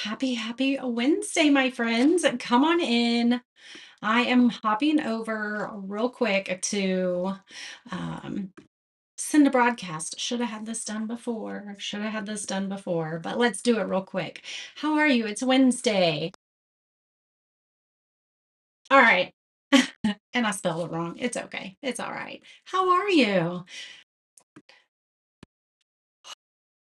Happy Wednesday, my friends. Come on in. I am hopping over real quick to um, send a broadcast. Should have had this done before. Should have had this done before, but let's do it real quick. How are you? It's Wednesday. All right. And I spelled it wrong. It's okay. It's all right. How are you?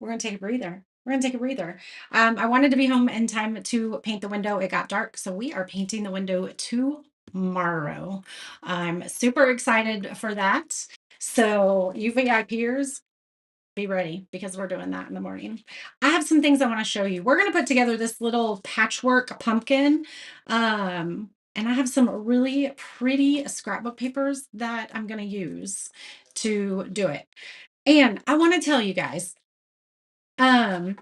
We're gonna take a breather. We're gonna take a breather. I wanted to be home in time to paint the window. It got dark, so we are painting the window tomorrow. I'm super excited for that. So you VIPers, be ready because we're doing that in the morning. I have some things I want to show you. We're gonna put together this little patchwork pumpkin. And I have some really pretty scrapbook papers that I'm gonna use to do it. And I want to tell you guys. Um,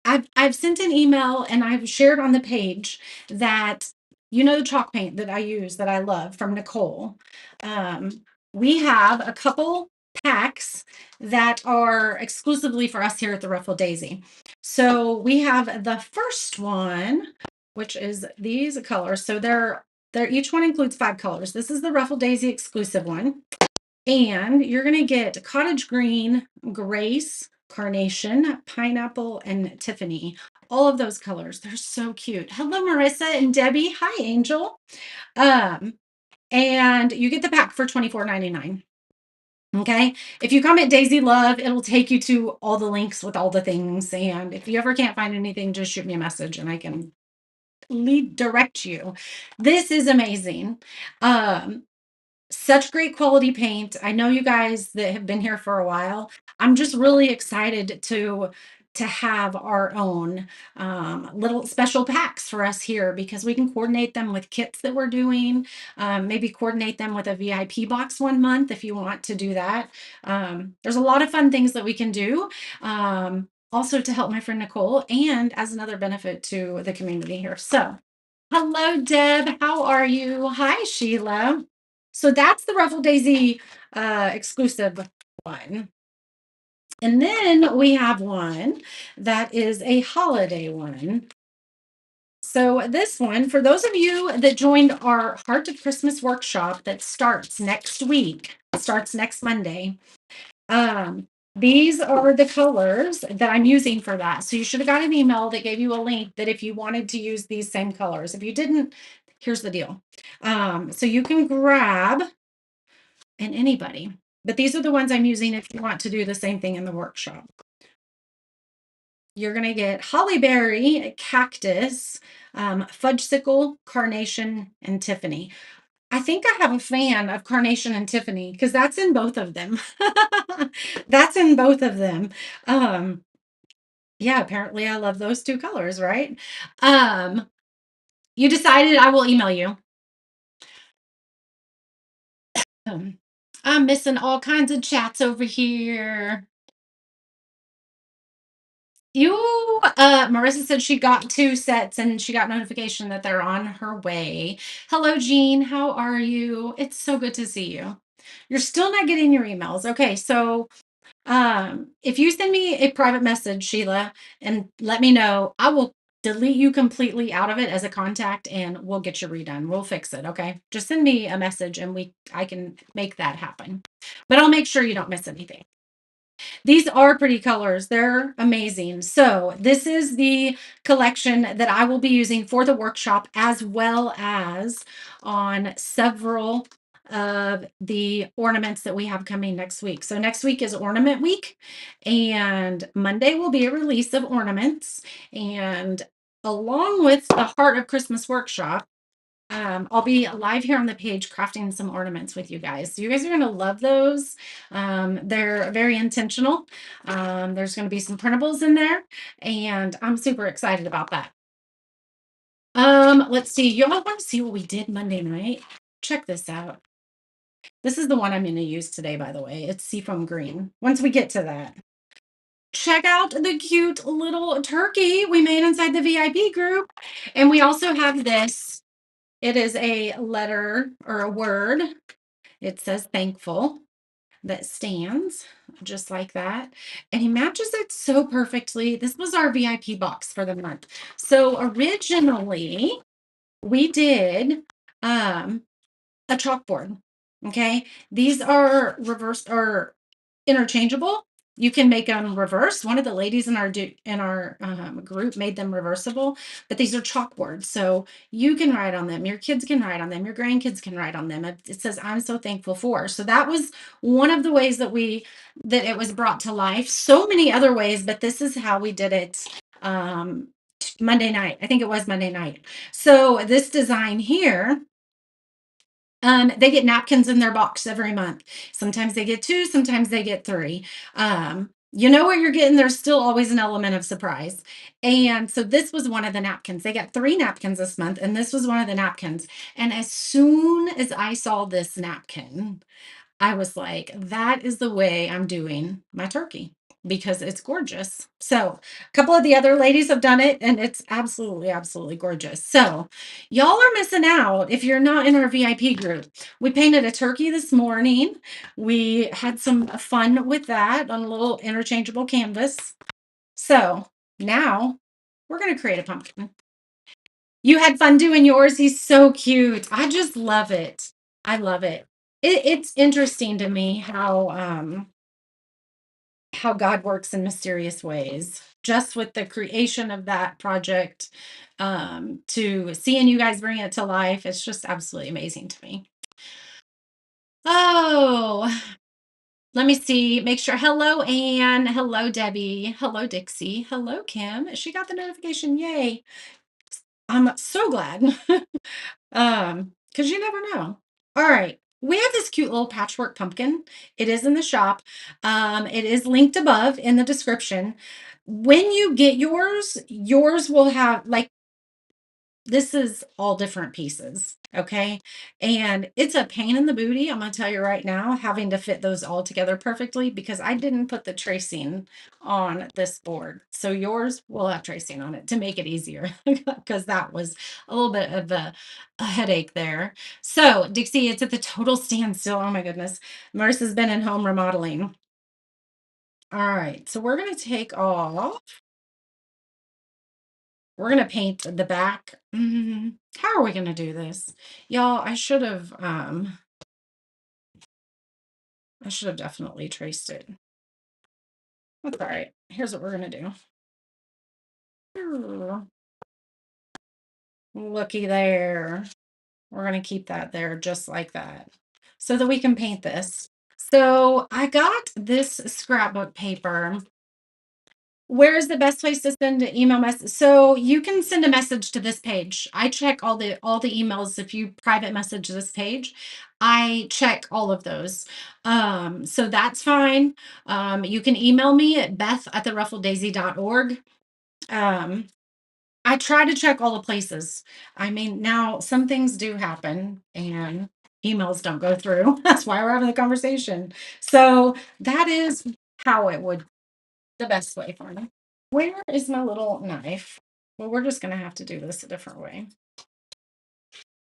I've sent an email and I've shared on the page that the chalk paint that I use that I love from Nicole. Um, we have a couple packs that are exclusively for us here at the Ruffle Daisy. So we have the first one, which is these colors. So they're each one includes 5 colors. This is the Ruffle Daisy exclusive one. And you're going to get cottage green, grace, carnation, pineapple, and Tiffany. All of those colors. They're so cute. Hello, Marissa and Debbie. Hi, Angel. Um, and you get the pack for $24.99. Okay. If you comment Daisy Love, it'll take you to all the links with all the things. And if you ever can't find anything, just shoot me a message and I can lead direct you. This is amazing. Um, Such great quality paint. I know you guys that have been here for a while. I'm just really excited to have our own little special packs for us here because we can coordinate them with kits that we're doing. Maybe coordinate them with a VIP box one month if you want to do that. There's a lot of fun things that we can do. Also to help my friend Nicole and as another benefit to the community here. So hello, Deb. How are you? Hi, Sheila. So that's the Ruffle Daisy exclusive one. And then we have one that is a holiday one. So this one, for those of you that joined our Heart of Christmas workshop that starts next week, starts next Monday, um, these are the colors that I'm using for that. So you should have got an email that gave you a link that if you wanted to use these same colors. If you didn't, here's the deal. So you can grab and anybody, but these are the ones I'm using if you want to do the same thing in the workshop. You're going to get hollyberry, cactus, fudgesicle, carnation, and Tiffany. I think I have a fan of carnation and Tiffany because that's in both of them. That's in both of them. Um, yeah, apparently I love those 2 colors, right? Um, you decided I will email you. I'm missing all kinds of chats over here. Marissa said she got 2 sets and she got notification that they're on her way. Hello, Jean. How are you? It's so good to see you. You're still not getting your emails. Okay, so if you send me a private message, Sheila, and let me know, I will delete you completely out of it as a contact and we'll get you redone. We'll fix it. Okay. Just send me a message and I can make that happen. But I'll make sure you don't miss anything. These are pretty colors. They're amazing. So this is the collection that I will be using for the workshop as well as on several of the ornaments that we have coming next week. So next week is Ornament Week and Monday will be a release of ornaments. And along with the Heart of Christmas workshop, I'll be live here on the page crafting some ornaments with you guys. So you guys are going to love those. They're very intentional. There's going to be some printables in there, and I'm super excited about that. Let's see. Y'all want to see what we did Monday night? Check this out. This is the one I'm going to use today, by the way. It's seafoam green. Once we get to that, check out the cute little turkey we made inside the VIP group. And we also have this. It is a letter or a word. It says thankful that stands just like that. And he matches it so perfectly. This was our VIP box for the month. So originally we did um a chalkboard. Okay. These are reverse or interchangeable. You can make them reverse. One of the ladies in our group made them reversible, but these are chalkboards. So you can write on them. Your kids can write on them. Your grandkids can write on them. It says, "I'm so thankful for." So that was one of the ways that it was brought to life. So many other ways, but this is how we did it. Monday night. I think it was Monday night. So this design here, they get napkins in their box every month. Sometimes they get two, sometimes they get three. You know what you're getting. There's still always an element of surprise. And so this was one of the napkins. They got three napkins this month, and this was one of the napkins. And as soon as I saw this napkin, I was like, that is the way I'm doing my turkey because it's gorgeous. So, a couple of the other ladies have done it and it's absolutely, absolutely gorgeous. So, y'all are missing out if you're not in our VIP group. We painted a turkey this morning. We had some fun with that on a little interchangeable canvas. So, now we're going to create a pumpkin. You had fun doing yours. He's so cute. I just love it. I love it. It's interesting to me how God works in mysterious ways. Just with the creation of that project, to seeing you guys bring it to life, it's just absolutely amazing to me. Oh, let me see. Make sure. Hello, Anne. Hello, Debbie. Hello, Dixie. Hello, Kim. She got the notification. Yay. I'm so glad. Because you never know. All right. We have this cute little patchwork pumpkin. It is in the shop. It is linked above in the description. When you get yours will have like this is all different pieces. Okay. And it's a pain in the booty. I'm going to tell you right now, having to fit those all together perfectly because I didn't put the tracing on this board. So yours will have tracing on it to make it easier because that was a little bit of a headache there. So Dixie, it's at the total standstill. Oh my goodness. Marissa's been in home remodeling. All right. So we're going to take off. We're gonna paint the back. How are we gonna do this? Y'all, I should have definitely traced it. That's all right. Here's what we're gonna do. Looky there. We're gonna keep that there just like that so that we can paint this. So I got this scrapbook paper. Where's the best place to send an email message? So you can send a message to this page. I check all the emails. If you private message this page, I check all of those. So that's fine. You can email me at beth@theruffleddaisy.org. Um, I try to check all the places. I mean, now some things do happen and emails don't go through. That's why we're having the conversation. So that is how it would the best way for me. Where is my little knife? Well, we're just going to have to do this a different way.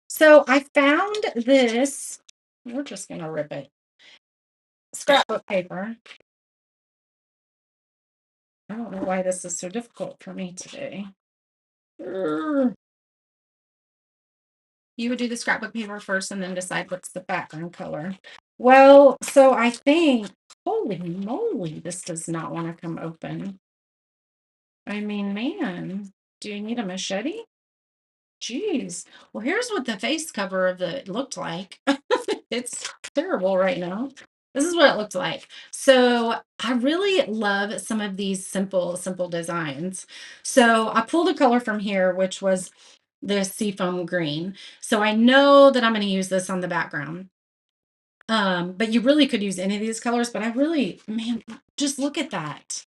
So I found this. We're just going to rip it. Scrapbook paper. I don't know why this is so difficult for me today. You would do the scrapbook paper first and then decide what's the background color. Well, so I think, holy moly, this does not want to come open. I mean, man, do you need a machete? Jeez. Well, here's what the face cover of it looked like. It's terrible right now. This is what it looked like. So I really love some of these simple designs. So I pulled a color from here, which was the seafoam green. So I know that I'm going to use this on the background. But you really could use any of these colors, but I really, man, just look at that.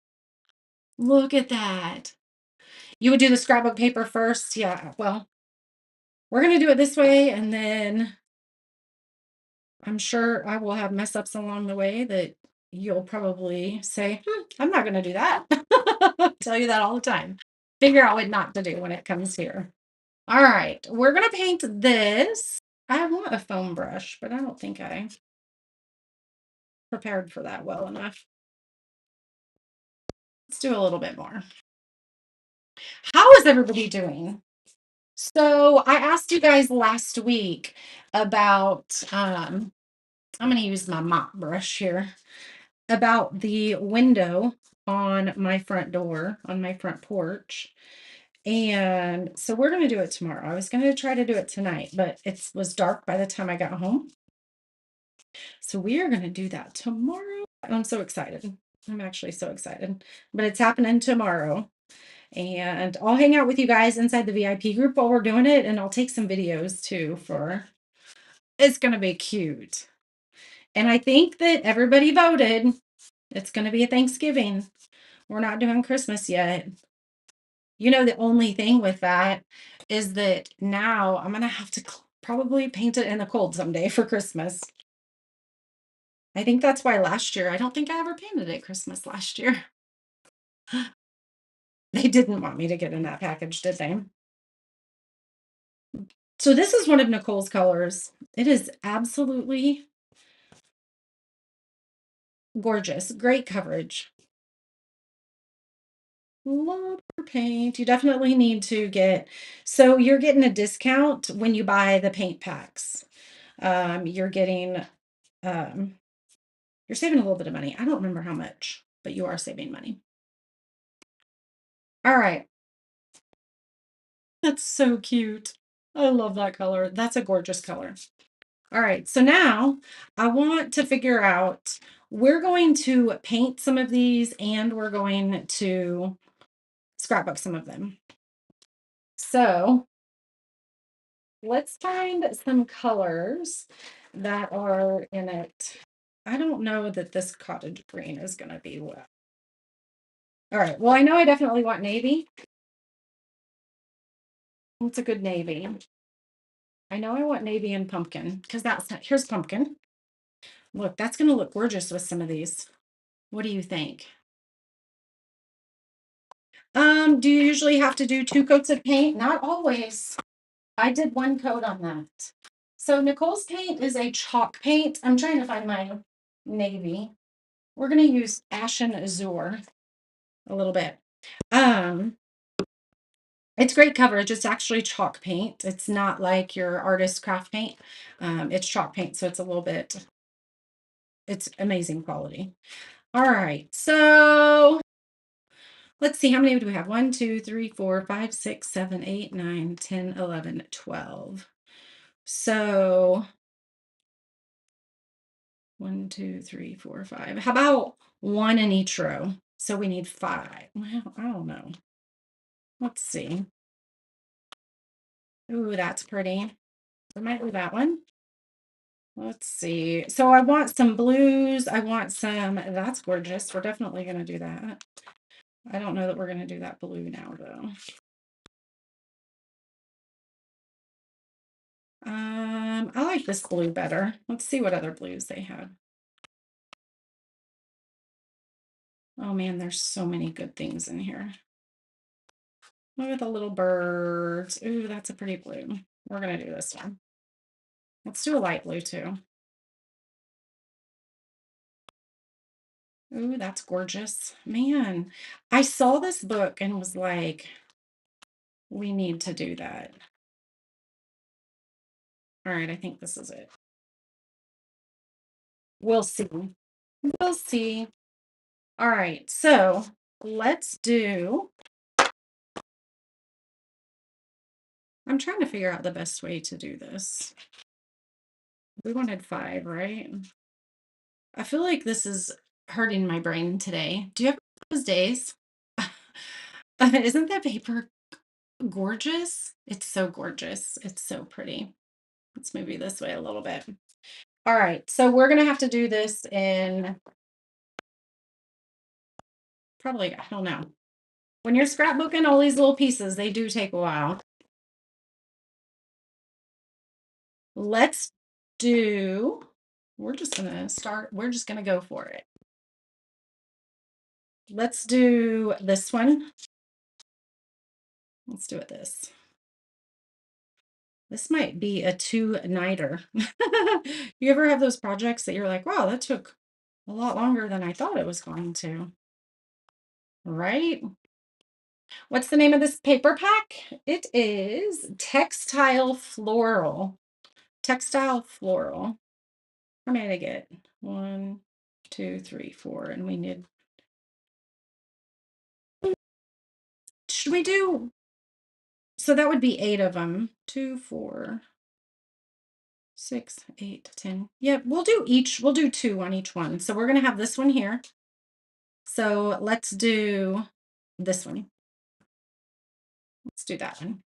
Look at that. You would do the scrapbook paper first. Yeah. Well, we're going to do it this way, and then I'm sure I will have mess ups along the way that you'll probably say, I'm not going to do that. Tell you that all the time. Figure out what not to do when it comes here. All right, we're going to paint this. I want a foam brush, but I don't think I prepared for that well enough. Let's do a little bit more. How is everybody doing? So I asked you guys last week about, I'm going to use my mop brush here, about the window on my front door, on my front porch. And so we're going to do it tomorrow. I was going to try to do it tonight, but it was dark by the time I got home. So we are going to do that tomorrow. I'm so excited. I'm actually so excited, but it's happening tomorrow. And I'll hang out with you guys inside the VIP group while we're doing it. And I'll take some videos too for it's going to be cute. And I think that everybody voted. It's going to be a Thanksgiving. We're not doing Christmas yet. You know, the only thing with that is that now I'm going to have to probably paint it in the cold someday for Christmas. I think that's why last year, I don't think I ever painted it Christmas last year. They didn't want me to get in that package, did they? So this is one of Nicole's colors. It is absolutely gorgeous. Great coverage. Love her paint. You definitely need to get, so you're getting a discount when you buy the paint packs. You're getting, um, you're saving a little bit of money. I don't remember how much, but you are saving money. All right. That's so cute. I love that color. That's a gorgeous color. All right, so now I want to figure out, we're going to paint some of these and we're going to scrapbook some of them. So let's find some colors that are in it. I don't know that this cottage green is going to be well. All right, well, I know I definitely want navy. What's a good navy? I know I want navy and pumpkin because here's pumpkin. Look, that's going to look gorgeous with some of these. What do you think? Do you usually have to do 2 coats of paint? Not always. I did 1 coat on that. So Nicole's paint is a chalk paint. I'm trying to find my navy. We're going to use Ashen Azure a little bit. It's great coverage. It's actually chalk paint. It's not like your artist craft paint. It's chalk paint, so it's amazing quality. All right, so let's see, how many do we have? 1, 2, 3, 4, 5, 6, 7, 8, 9, 10, 11, 12. So 1, 2, 3, 4, 5. How about 1 in each row? So we need 5. Well, I don't know. Let's see. Ooh, that's pretty. I might do that one. Let's see. So I want some blues. I want some, that's gorgeous. We're definitely going to do that. I don't know that we're going to do that blue now, though. I like this blue better. Let's see what other blues they have. Oh man, there's so many good things in here. Look at the little birds. Ooh, that's a pretty blue. We're going to do this one. Let's do a light blue too. Ooh, that's gorgeous. Man, I saw this book and was like, we need to do that. All right, I think this is it. We'll see. We'll see. All right, so let's do, I'm trying to figure out the best way to do this. We wanted 5, right? I feel like this is hurting my brain today. Do you have those days? Isn't that paper gorgeous? It's so gorgeous. It's so pretty. Let's move you this way a little bit. All right, so we're gonna have to do this in probably, I don't know. When you're scrapbooking all these little pieces, they do take a while. Let's do, we're just gonna go for it. Let's do this one. Let's do it this. This might be a 2-nighter. You ever have those projects that you're like, wow, that took a lot longer than I thought it was going to? right? What's the name of this paper pack? It is Textile Floral. Textile Floral. How many did I get? One, two, three, four, and we need. Should we do? So that would be 8 of them. 2, 4, 6, 8, 10. Yeah, we'll do each. We'll do 2 on each one. So we're gonna have this one here. So let's do this one. Let's do that one.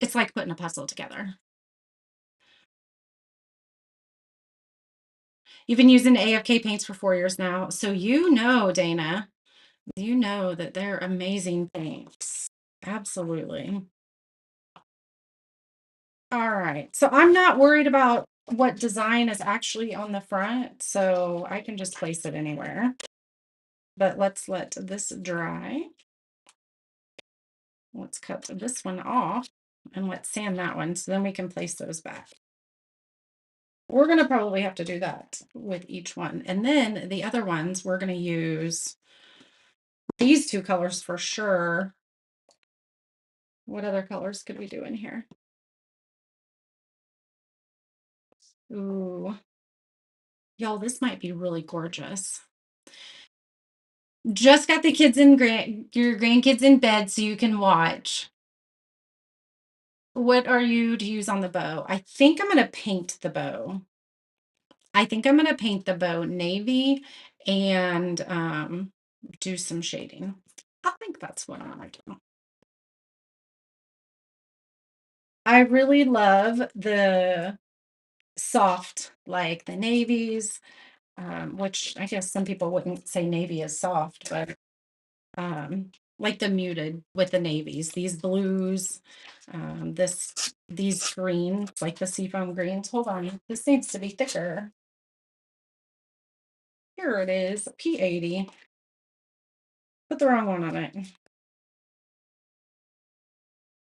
It's like putting a puzzle together. You've been using AFK paints for 4 years now. So you know, Dana, you know that they're amazing paints. Absolutely. All right. So I'm not worried about what design is actually on the front, so I can just place it anywhere. But let's let this dry. Let's cut this one off and let's sand that one so then we can place those back. We're going to probably have to do that with each one. And then the other ones, we're going to use these 2 colors for sure. What other colors could we do in here? Ooh, y'all, this might be really gorgeous. Just got the kids in your grandkids in bed so you can watch. What are you to use on the bow? I think I'm going to paint the bow. I think I'm going to paint the bow navy and do some shading. I think that's what I'm going to do. I really love the soft, like the navies, which I guess some people wouldn't say navy is soft, but like the muted with the navies, these blues, these greens, like the seafoam greens. Hold on, this needs to be thicker. Here it is, P80. Put the wrong one on it.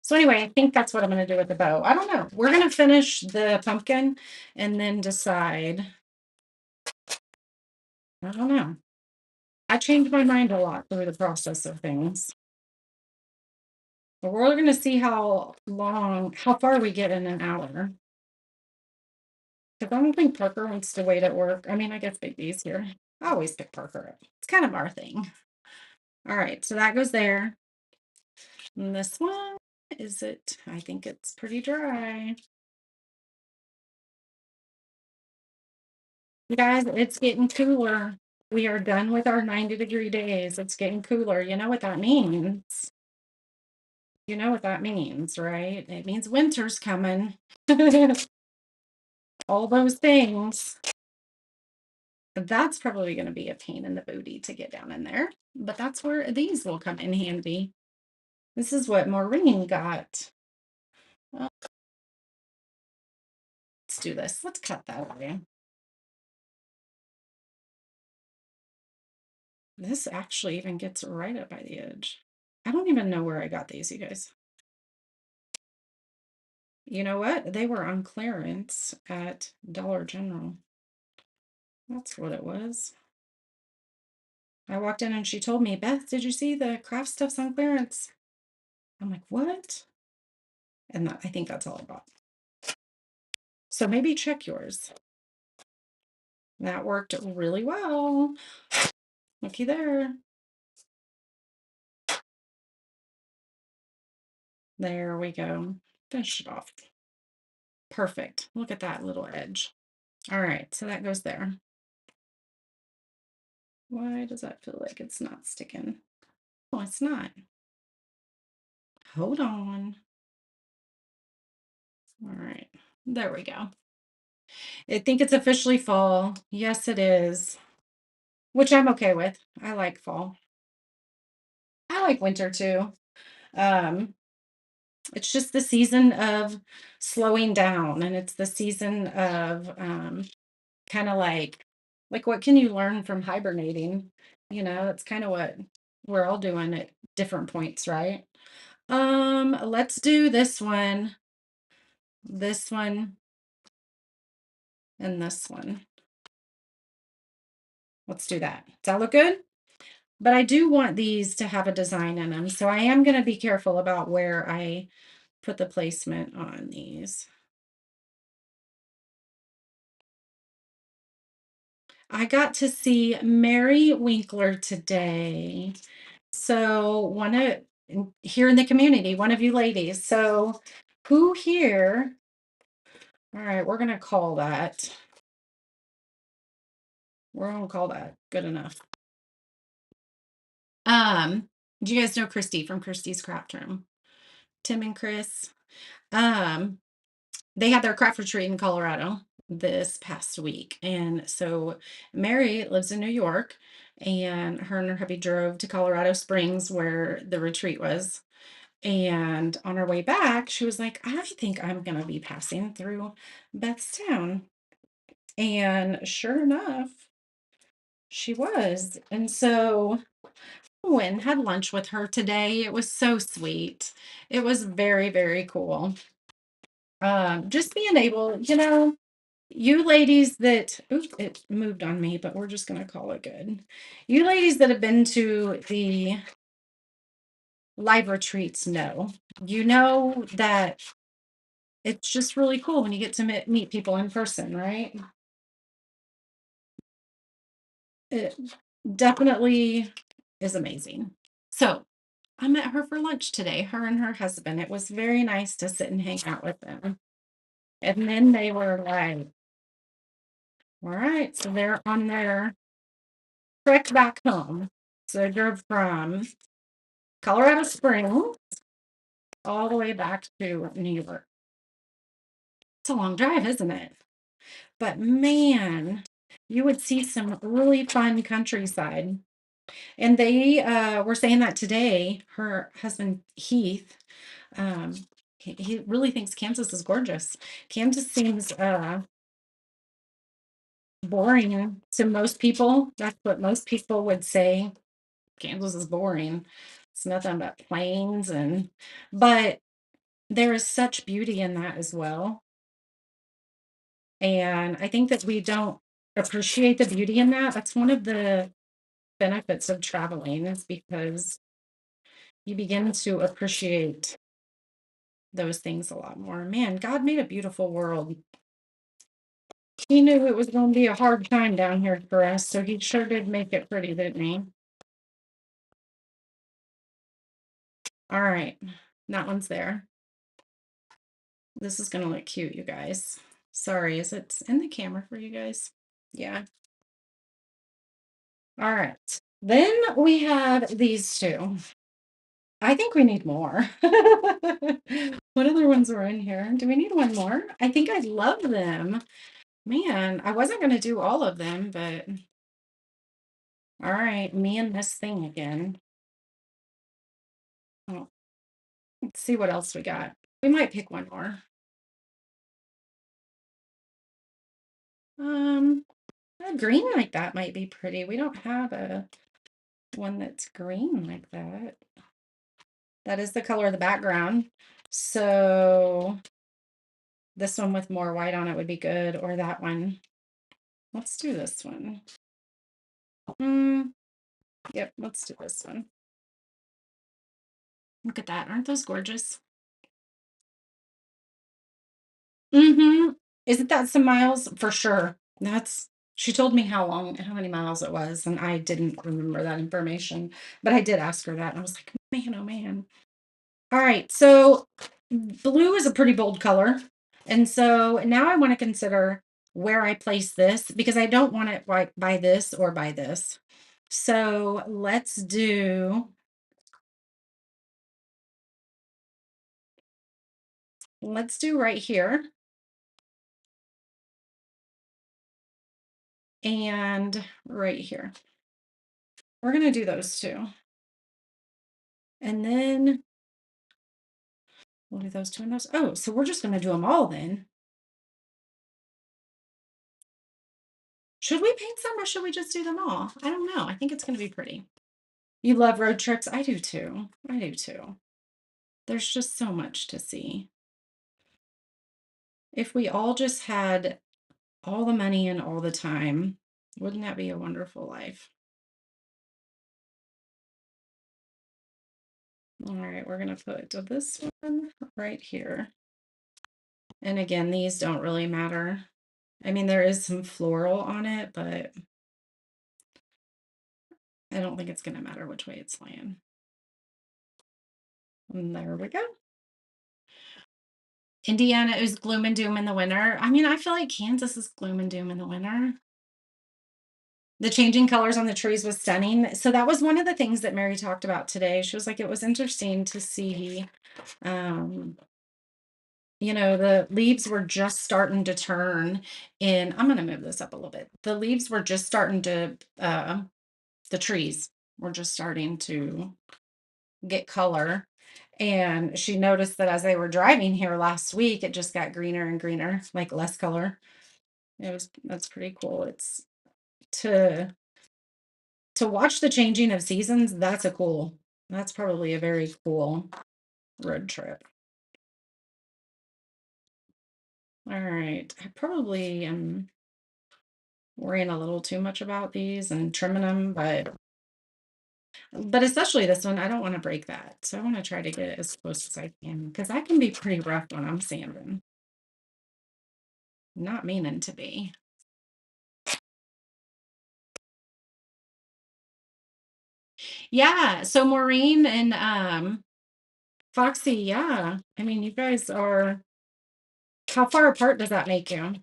So anyway, I think that's what I'm going to do with the bow. I don't know. We're going to finish the pumpkin and then decide. I don't know. I changed my mind a lot through the process of things. But we're going to see how far we get in an hour. Because I don't think Parker wants to wait at work. I mean, I guess Big B's here. I always pick Parker up. It's kind of our thing. All right, so that goes there. And this one, is it? I think it's pretty dry. You guys, it's getting cooler. We are done with our 90-degree days. It's getting cooler. You know what that means? You know what that means, right? It means winter's coming. All those things. That's probably going to be a pain in the booty to get down in there, but that's where these will come in handy. This is what Maureen got. Let's do this. Let's cut that away. This actually even gets right up by the edge. I don't even know where I got these, you guys. You know what? They were on clearance at Dollar General. That's what it was. I walked in and she told me, Beth, did you see the craft stuff's on clearance? I'm like, what? And I think that's all I bought. So maybe check yours. That worked really well. Looky there. There we go. Finish it off. Perfect. Look at that little edge. All right, so that goes there. Why does that feel like it's not sticking? Oh, it's not. Hold on. All right, there we go. I think it's officially fall. Yes, it is. Which I'm okay with. I like fall. I like winter too. Um, it's just the season of slowing down, and it's the season of kind of like what can you learn from hibernating? You know, it's kind of what we're all doing at different points, right? Let's do this one, and this one. Let's do that. Does that look good? But I do want these to have a design in them. So I am going to be careful about where I put the placement on these. I got to see Mary Winkler today. So one of here in the community, one of you ladies. So who here? All right, we're gonna call that. We're gonna call that good enough. Do you guys know Christy from Christy's Craft Room? Tim and Chris. Um, they had their craft retreat in Colorado this past week. And so Mary lives in New York, and her hubby drove to Colorado Springs where the retreat was. And on our way back, she was like, I think I'm going to be passing through Bethstown. And sure enough, she was. And so I went and had lunch with her today. It was so sweet. It was very, very cool. Just being able, you ladies that, oops, it moved on me, but we're just going to call it good. You ladies that have been to the live retreats know, you know that it's just really cool when you get to meet people in person, right? It definitely is amazing. So I met her for lunch today, her and her husband. It was very nice to sit and hang out with them. And then they were like, all right, so they're on their trek back home. So they drove from Colorado Springs all the way back to New York. It's a long drive, isn't it? But man, you would see some really fun countryside. And they were saying that today, her husband Heath, um, he really thinks Kansas is gorgeous. Kansas seems boring to most people. That's what most people would say. Kansas is boring. It's nothing but plains but there is such beauty in that as well. And I think that we don't appreciate the beauty in that. That's one of the benefits of traveling, is because you begin to appreciate those things a lot more. Man, God made a beautiful world. He knew it was going to be a hard time down here for us, so he sure did make it pretty, didn't he? All right, that one's there. This is going to look cute, you guys. Sorry, is it in the camera for you guys? Yeah. All right. Then we have these two. I think we need more. What other ones are in here? Do we need one more? I think I love them. Man, I wasn't going to do all of them, but all right, me and this thing again. Oh, let's see what else we got. We might pick one more. Um, a green like that might be pretty. We don't have a one that's green like that. That is the color of the background. So this one with more white on it would be good, or that one. Let's do this one. Yep, let's do this one. Look at that. Aren't those gorgeous? Mm-hmm. Isn't that some miles? For sure. She told me how many miles it was, and I didn't remember that information, but I did ask her that, and I was like, man, oh man. All right, so blue is a pretty bold color. And so now I want to consider where I place this, because I don't want it like by this or by this. So let's do right here and right here. We're going to do those two. And then we'll do those two and those. Oh, so we're just going to do them all then. Should we paint some, or should we just do them all? I don't know. I think it's going to be pretty. You love road trips? I do too. I do too. There's just so much to see. If we all just had all the money and all the time, Wouldn't that be a wonderful life? All right, we're going to put this one right here. And again, these don't really matter. I mean, there is some floral on it, but I don't think it's going to matter which way it's laying. And there we go. Indiana is gloom and doom in the winter. I mean, I feel like Kansas is gloom and doom in the winter. The changing colors on the trees was stunning. So that was one of the things that Mary talked about today. She was like, it was interesting to see, um, the leaves were just starting to turn in. I'm going to move this up a little bit. The leaves were just starting to, the trees were just starting to get color. And she noticed that as they were driving here last week, it just got greener and greener, like less color. That's pretty cool. It's to watch the changing of seasons. That's probably a very cool road trip. All right. I probably am worrying a little too much about these and trimming them, but especially this one, I don't want to break that. So I want to try to get it as close as I can because I can be pretty rough when I'm sanding. Not meaning to be. Yeah. So Maureen and Foxy, yeah. I mean, you guys are, how far apart does that make you?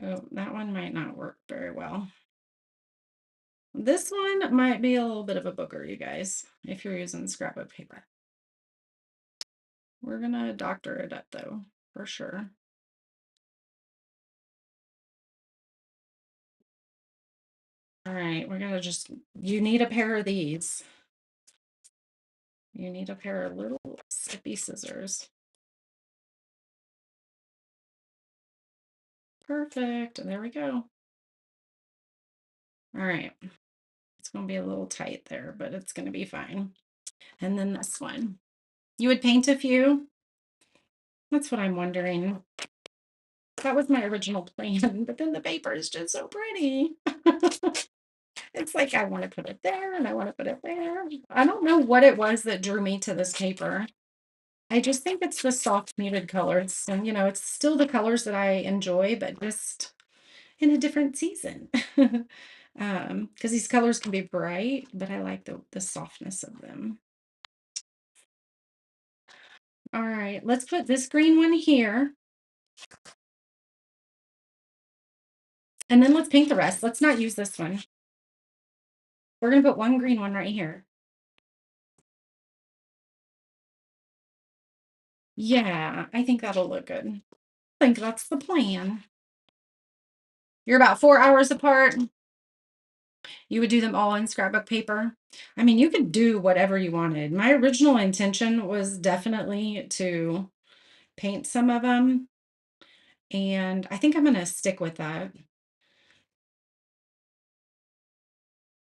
Oh, that one might not work very well. This one might be a little bit of a booger, you guys, if you're using scrapbook paper. We're gonna doctor it up though, for sure. All right, we're gonna you need a pair of these. You need a pair of little snippy scissors. Perfect, and there we go. All right, it's gonna be a little tight there, but it's gonna be fine. And then this one. You would paint a few? That's what I'm wondering. That was my original plan, but then the paper is just so pretty. It's like I want to put it there and I want to put it there. I don't know what it was that drew me to this paper. I just think it's the soft muted colors. And it's still the colors that I enjoy, but just in a different season. Because these colors can be bright, but I like the softness of them. All right, let's put this green one here. And then let's paint the rest. Let's not use this one. We're going to put one green one right here. Yeah, I think that'll look good. I think that's the plan. You're about 4 hours apart. You would do them all in scrapbook paper. I mean, you could do whatever you wanted. My original intention was definitely to paint some of them, and I think I'm going to stick with that.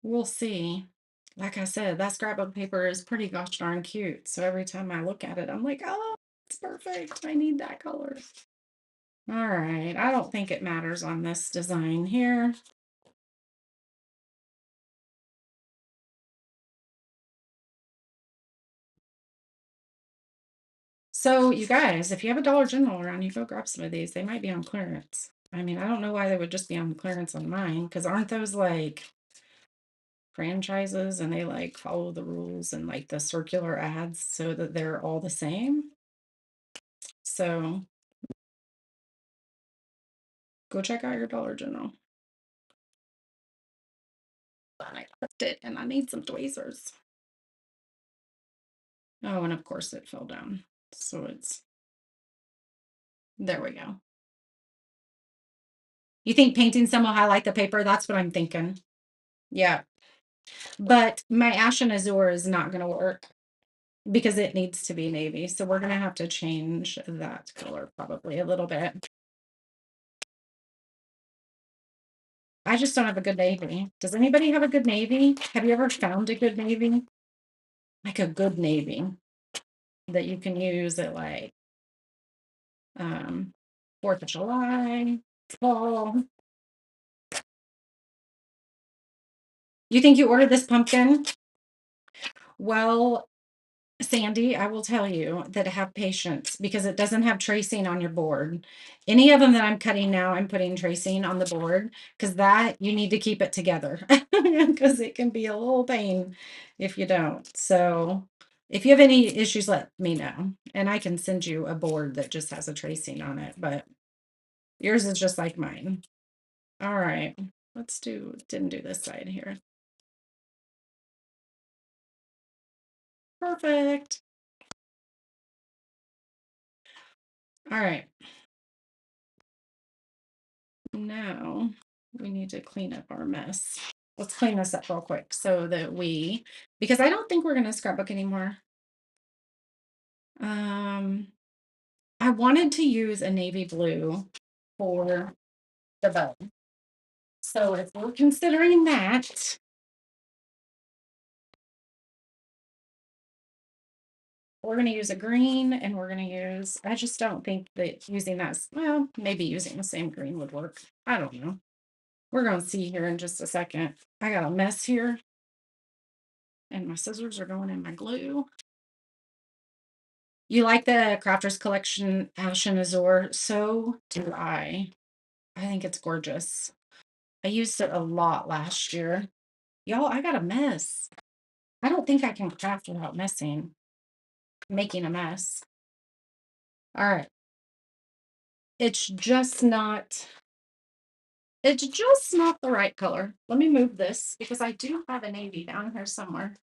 We'll see. Like I said, that scrapbook paper is pretty gosh darn cute. So every time I look at it, I'm like, oh, it's perfect. I need that color. All right. I don't think it matters on this design here. So you guys, if you have a Dollar General around, you go grab some of these. They might be on clearance. I mean, I don't know why they would just be on clearance on mine, because aren't those like franchises and they like follow the rules and like the circular ads so that they're all the same? So go check out your Dollar General. And I clipped it and I need some tweezers. Oh, and of course it fell down. So there we go. You think painting some will highlight the paper? That's what I'm thinking. Yeah. But my Ashen Azure is not going to work because it needs to be navy. So we're going to have to change that color probably a little bit. I just don't have a good navy. Does anybody have a good navy? Have you ever found a good navy? Like a good navy that you can use at like 4th of July, fall. You think you ordered this pumpkin? Well, Sandy, I will tell you that have patience because it doesn't have tracing on your board. Any of them that I'm cutting now, I'm putting tracing on the board because that you need to keep it together because it can be a little pain if you don't. So if you have any issues, let me know and I can send you a board that just has a tracing on it, but yours is just like mine. All right, didn't do this side here. Perfect. All right. Now we need to clean up our mess. Let's clean this up real quick so that because I don't think we're going to scrapbook anymore. Um, I wanted to use a navy blue for the bow. So if we're considering that, we're going to use a green and we're going to use, I just don't think that using that, well, maybe using the same green would work. I don't know. We're going to see here in just a second. I got a mess here and my scissors are going in my glue. You like the Crafters Collection Ashen Azure? So do I. I think it's gorgeous. I used it a lot last year. Y'all, I got a mess. I don't think I can craft without making a mess. All right. It's just not, it's just not the right color. Let me move this because I do have a navy down here somewhere.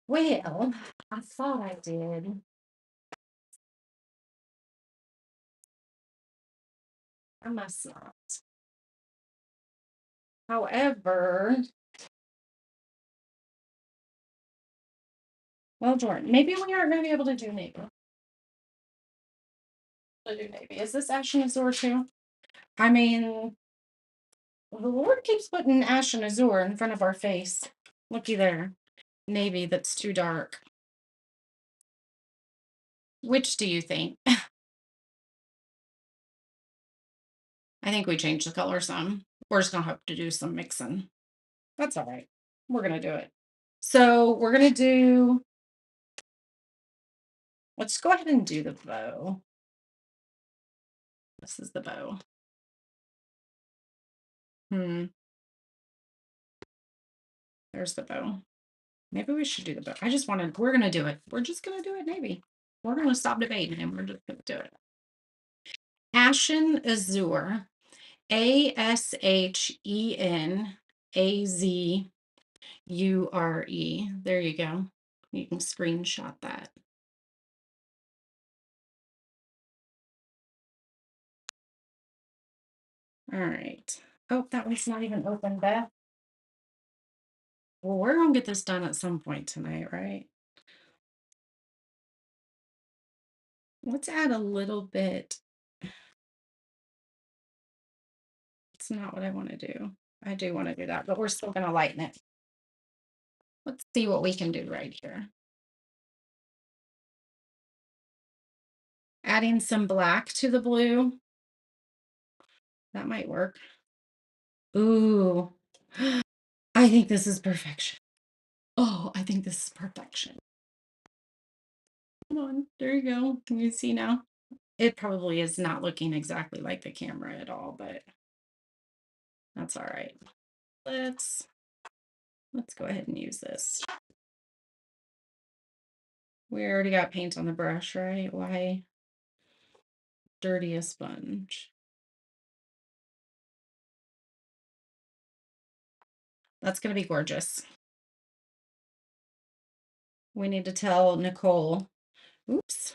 Well, I thought I did. I must not. However, well, Jordan, maybe we aren't going to be able to do navy. Is this Ashen Azure too? I mean, the Lord keeps putting Ashen Azure in front of our face. Looky there. Navy that's too dark. Which do you think? I think we changed the color some. We're just going to have to do some mixing. That's all right. We're going to do it. So we're going to do, let's go ahead and do the bow. This is the bow. There's the bow. Maybe we should do the bow. We're going to do it. We're just going to do it navy. We're going to stop debating and we're just going to do it. Ashen Azure. ASHENAZURE. There you go. You can screenshot that. All right. Oh, that one's not even open, Beth. Well, we're going to get this done at some point tonight, right? Let's add a little bit. It's not what I want to do. I do want to do that, but we're still going to lighten it. Let's see what we can do right here. Adding some black to the blue. That might work. Ooh. I think this is perfection. Oh, I think this is perfection. Come on, there you go. Can you see now? It probably is not looking exactly like the camera at all, but that's all right. Let's go ahead and use this. We already got paint on the brush, right? Why dirty a sponge? That's going to be gorgeous. We need to tell Nicole. Oops.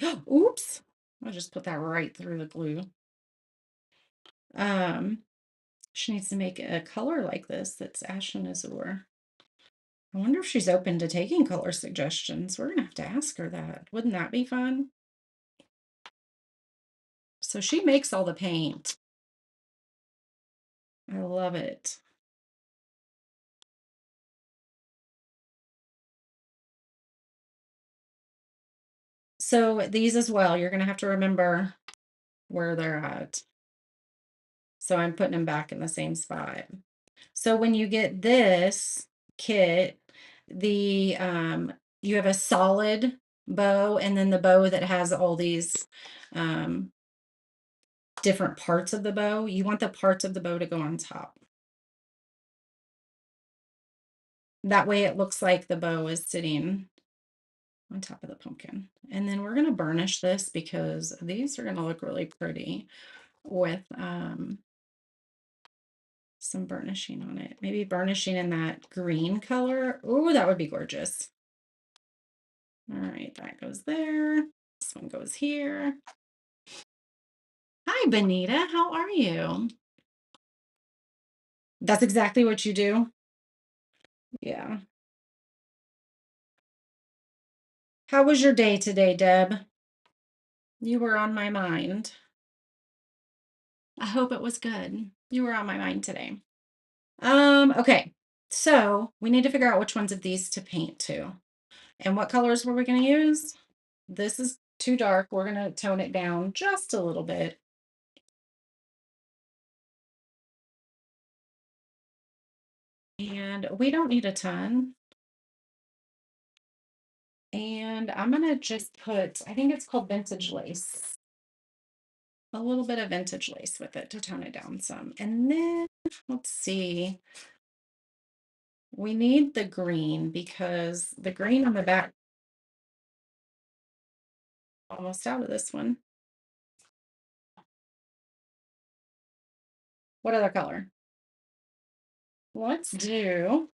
Oops. I'll just put that right through the glue. She needs to make a color like this that's Ashen Azure. I wonder if she's open to taking color suggestions. We're gonna have to ask her that. Wouldn't that be fun? So she makes all the paint. I love it. So these as well, you're gonna have to remember where they're at. So I'm putting them back in the same spot. So when you get this kit, the you have a solid bow and then the bow that has all these um different parts of the bow. You want the parts of the bow to go on top. That way it looks like the bow is sitting on top of the pumpkin. And then we're going to burnish this because these are going to look really pretty with some burnishing on it. Maybe burnishing in that green color. Oh, that would be gorgeous. All right, that goes there. This one goes here. Hi, Benita. How are you? That's exactly what you do. Yeah. How was your day today, Deb? You were on my mind. I hope it was good. You were on my mind today. Okay. So we need to figure out which ones of these to paint to. And what colors were we going to use? This is too dark. We're going to tone it down just a little bit. And we don't need a ton. And I'm going to just put, I think it's called vintage lace. A little bit of vintage lace with it to tone it down some. And then let's see. We need the green because the green on the back almost out of this one. What other color? Let's do,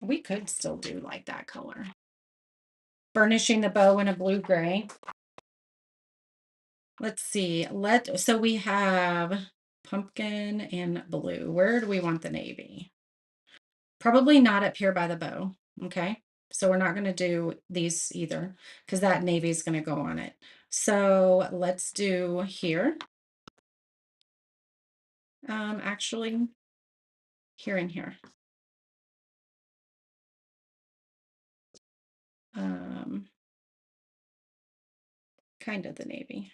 we could still do like that color. Burnishing the bow in a blue gray. Let's see. So we have pumpkin and blue. Where do we want the navy? Probably not up here by the bow. Okay. So we're not going to do these either because that navy is going to go on it. So let's do here. Actually, here and here. Kind of the navy.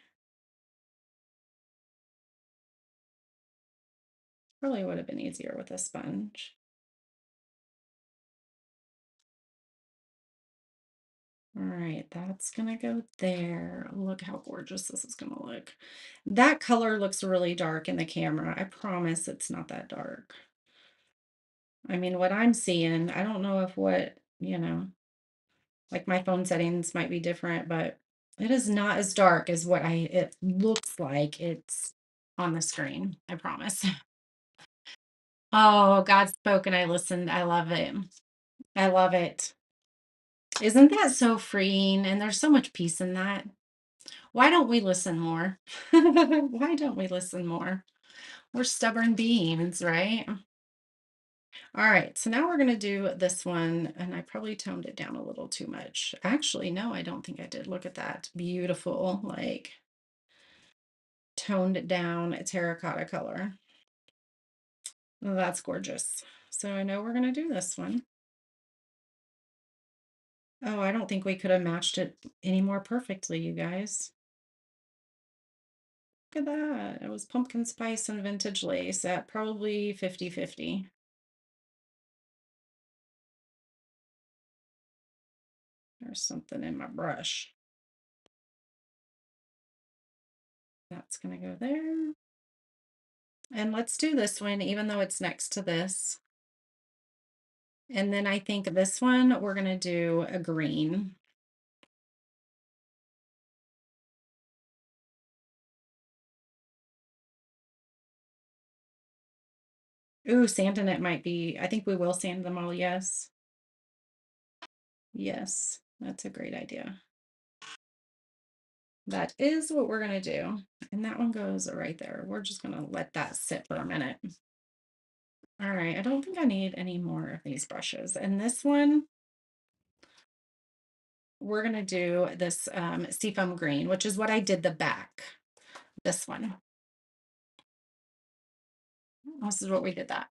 Probably would have been easier with a sponge. All right, that's gonna go there. Look how gorgeous this is gonna look. That color looks really dark in the camera. I promise it's not that dark. I mean, what I'm seeing, I don't know if like my phone settings might be different, but it is not as dark as what it looks like it's on the screen. I promise. Oh, God spoke and I listened. I love it. I love it. Isn't that so freeing? And there's so much peace in that. Why don't we listen more? Why don't we listen more? We're stubborn beings, right? All right, so now we're going to do this one, and I probably toned it down a little too much. Actually, no, I don't think I did. Look at that. Beautiful, like toned it down terracotta color. Oh, that's gorgeous. So I know we're going to do this one. Oh, I don't think we could have matched it any more perfectly, you guys. Look at that. It was pumpkin spice and vintage lace at probably 50-50. There's something in my brush. That's going to go there. And let's do this one, even though it's next to this. And then I think this one, we're going to do a green. Ooh, sanding it might be, I think we will sand them all, yes. Yes, that's a great idea. That is what we're going to do. And that one goes right there. We're just going to let that sit for a minute. All right, I don't think I need any more of these brushes. And this one, we're going to do this seafoam green, which is what I did the back. This one. This is what we did that.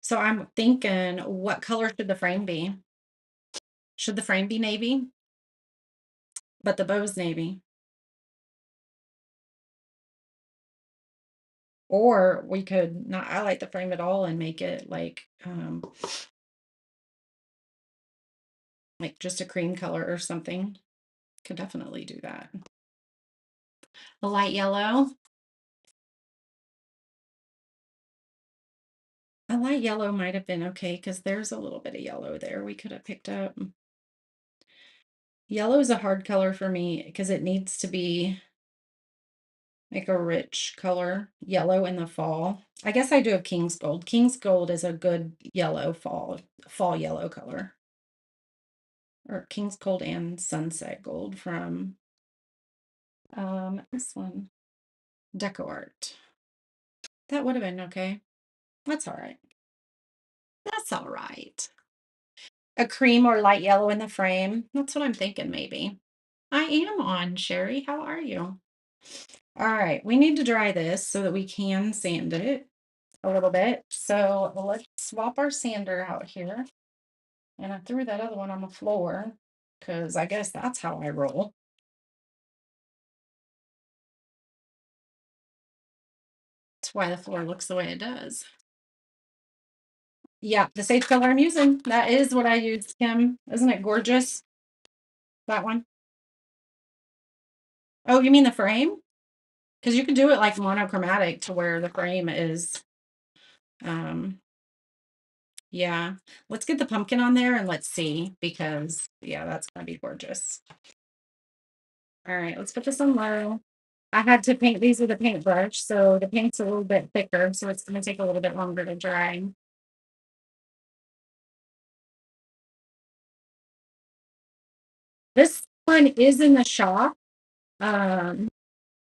So I'm thinking, what color should the frame be? Should the frame be navy? But the bow's navy. Or we could not highlight the frame at all and make it like just a cream color or something. Could definitely do that. A light yellow. A light yellow might have been okay because there's a little bit of yellow there we could have picked up. Yellow is a hard color for me because it needs to be like a rich color, yellow in the fall. I guess I do have King's Gold. King's Gold is a good yellow fall yellow color. Or King's Gold and Sunset Gold from this one, Deco Art. That would have been okay. That's all right. That's all right. A cream or light yellow in the frame. That's what I'm thinking, maybe. I am on, Sherry. How are you? All right, we need to dry this so that we can sand it a little bit. So let's swap our sander out here. And I threw that other one on the floor because I guess that's how I roll. That's why the floor looks the way it does. Yeah, the sage color I'm using. That is what I used, Kim. Isn't it gorgeous? That one. Oh, you mean the frame? Because you can do it like monochromatic to where the frame is um yeah. Let's get the pumpkin on there and let's see because yeah, that's gonna be gorgeous. All right, let's put this on low. I had to paint these with a paintbrush, so the paint's a little bit thicker, so it's gonna take a little bit longer to dry. This one is in the shop. Um,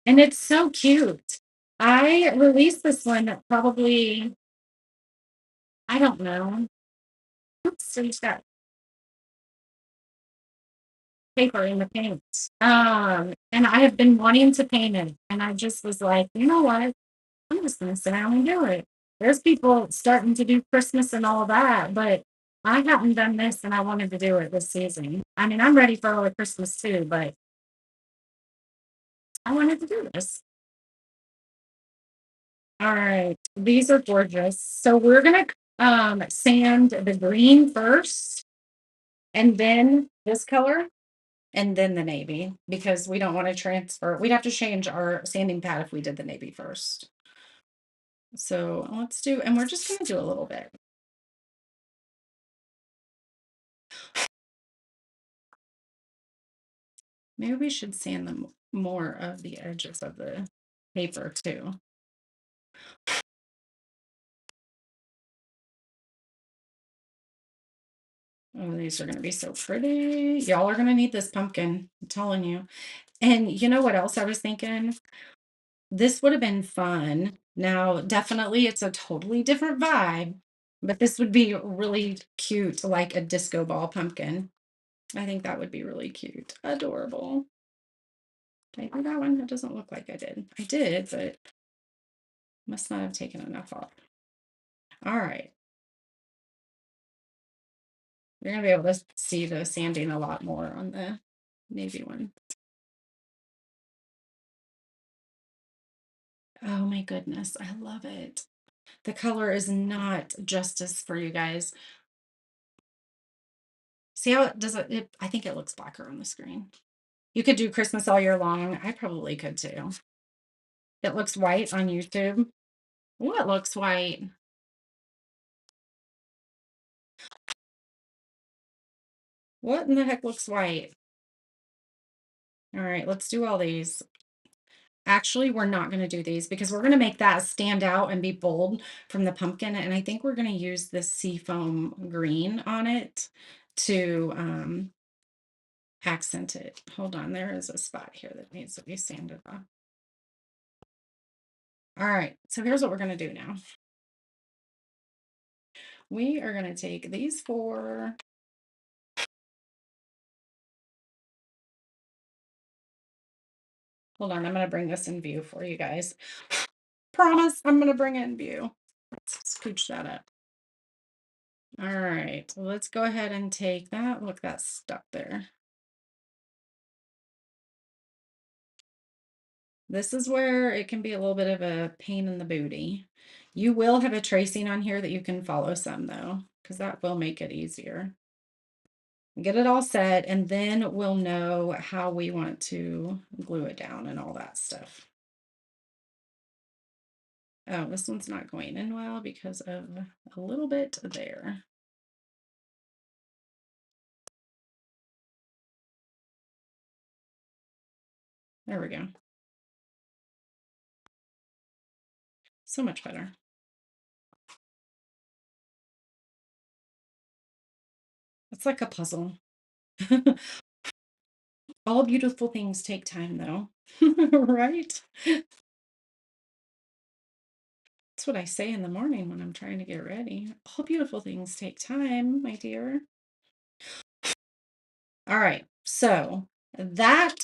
and it's so cute. I released this one probably, I don't know. Oops, so it's got paper in the paint. And I have been wanting to paint it, and I just was like, you know what? I'm just gonna sit down and do it. There's people starting to do Christmas and all that, but I haven't done this and I wanted to do it this season. I mean, I'm ready for early Christmas too, but I wanted to do this. All right, these are gorgeous. So we're gonna sand the green first, and then this color, and then the navy, because we don't want to transfer. We'd have to change our sanding pad if we did the navy first. So let's do, and we're just gonna do a little bit. Maybe we should sand them more of the edges of the paper too. Oh, these are gonna be so pretty. Y'all are gonna need this pumpkin, I'm telling you. And you know what else I was thinking? This would have been fun. Now, definitely it's a totally different vibe, but this would be really cute, like a disco ball pumpkin. I think that would be really cute. Adorable. Did I do that one? It doesn't look like I did. I did, but must not have taken enough off. All right. You're gonna be able to see the sanding a lot more on the navy one. Oh my goodness, I love it. The color is not justice for you guys. See how it does I think it looks blacker on the screen. You could do Christmas all year long. I probably could too. It looks white on YouTube. What looks white? What in the heck looks white? All right, let's do all these. Actually, we're not going to do these because we're going to make that stand out and be bold from the pumpkin. And I think we're going to use this seafoam green on it to accent it. Hold on, there is a spot here that needs to be sanded off. All right, so here's what we're going to do now. We are going to take these four. Hold on, I'm going to bring this in view for you guys. Promise, I'm going to bring it in view. Let's scooch that up. All right, well, let's go ahead and take that. Look, that's stuck there. This is where it can be a little bit of a pain in the booty. You will have a tracing on here that you can follow some though, because that will make it easier. Get it all set, and then we'll know how we want to glue it down and all that stuff. Oh, this one's not going in well because of a little bit there. There we go. So much better. It's like a puzzle. All beautiful things take time, though, right? That's what I say in the morning when I'm trying to get ready. All beautiful things take time, my dear. All right, so that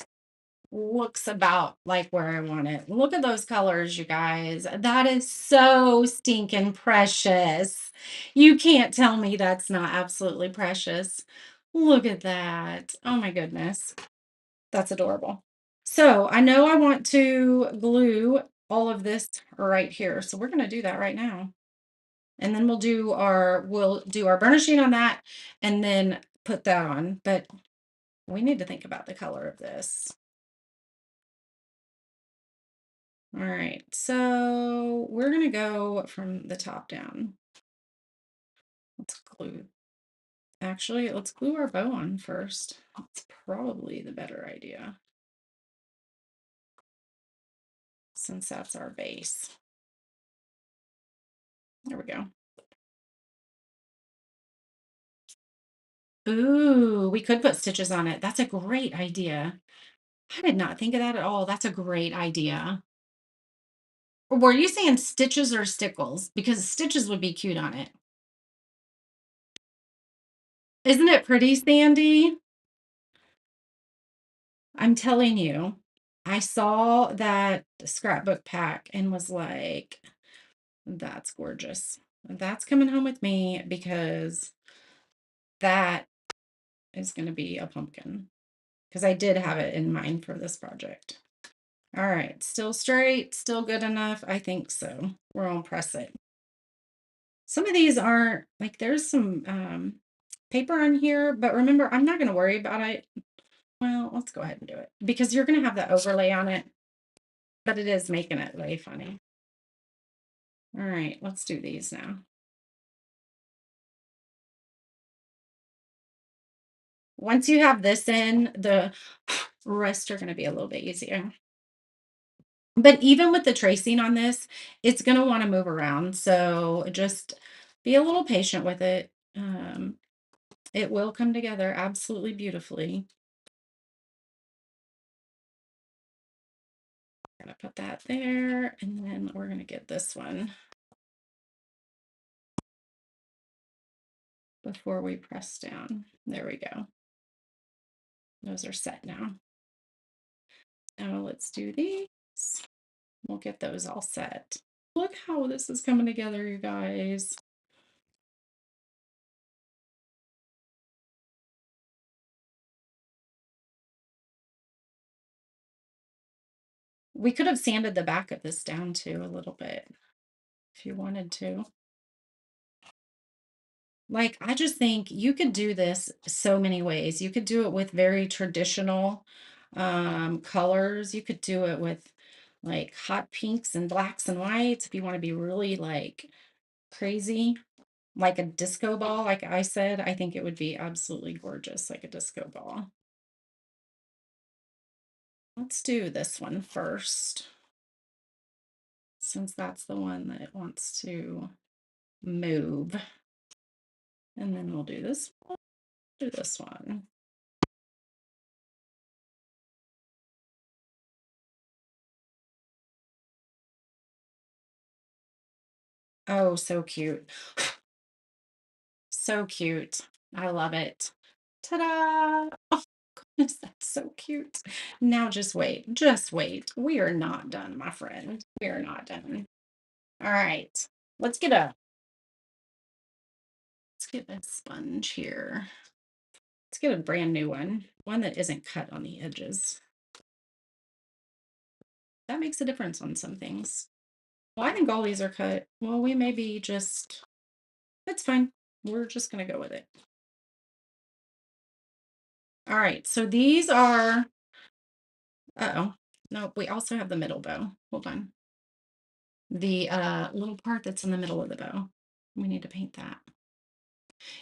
looks about like where I want it. Look at those colors, you guys. That is so stinking precious. You can't tell me that's not absolutely precious. Look at that. Oh my goodness. That's adorable. So I know I want to glue all of this right here. So we're going to do that right now. And then we'll do our burnishing on that and then put that on. But we need to think about the color of this. All right, so we're gonna go from the top down. Let's glue. Actually, let's glue our bow on first. That's probably the better idea, since that's our base. There we go. Ooh, we could put stitches on it. That's a great idea. I did not think of that at all. That's a great idea. Or were you saying stitches or stickles? Because stitches would be cute on it. Isn't it pretty, Sandy? I'm telling you, I saw that scrapbook pack and was like, that's gorgeous. That's coming home with me because that is going to be a pumpkin. Because I did have it in mind for this project. All right, still straight, still good enough. I think so. We're gonna press it. Some of these aren't like there's some paper on here, but remember, I'm not going to worry about it. Well, let's go ahead and do it because you're going to have the overlay on it, but it is making it lay funny. All right, let's do these now. Once you have this in, the rest are going to be a little bit easier. But even with the tracing on this, it's going to want to move around. So just be a little patient with it. It will come together absolutely beautifully. I'm going to put that there, and then we're going to get this one before we press down. There we go. Those are set now. Now let's do these. We'll get those all set. Look how this is coming together, you guys. We could have sanded the back of this down too a little bit if you wanted to. Like, I just think you could do this so many ways. You could do it with very traditional colors. You could do it with like hot pinks and blacks and whites if you want to be really like crazy, like a disco ball. Like I said, I think it would be absolutely gorgeous, like a disco ball. Let's do this one first, since that's the one that wants to move. And then we'll do this one, do this one. Oh, so cute. So cute. I love it. Ta-da! Oh, goodness, that's so cute. Now just wait. Just wait. We are not done, my friend. We are not done. All right. Let's get a get a sponge here. Let's get a brand new one that isn't cut on the edges. That makes a difference on some things. Well, I think all these are cut. Well, we may be just, that's fine. We're just going to go with it. All right, so these are, uh-oh, no, we also have the middle bow. Hold on. The little part that's in the middle of the bow. We need to paint that.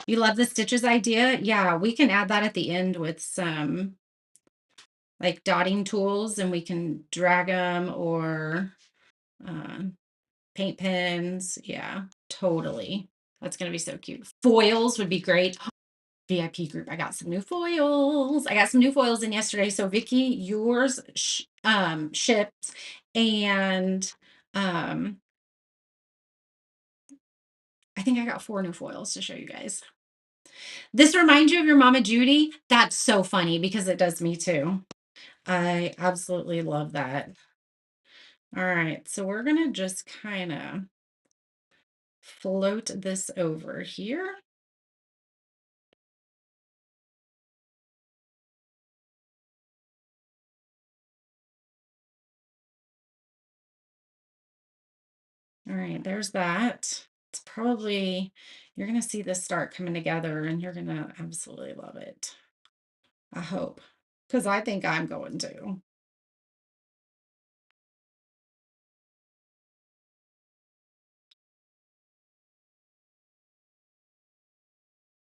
You love the stitches idea? Yeah, we can add that at the end with some like dotting tools, and we can drag them or uh, paint pens. Yeah, totally. That's going to be so cute. Foils would be great. VIP group. I got some new foils. I got some new foils in yesterday. So Vicky, yours shipped, and I think I got 4 new foils to show you guys. This reminds you of your Mama Judy? That's so funny because it does me too. I absolutely love that. All right, so we're gonna just kind of float this over here. All right, there's that. It's probably, you're gonna see this start coming together and you're gonna absolutely love it. I hope, because I think I'm going to.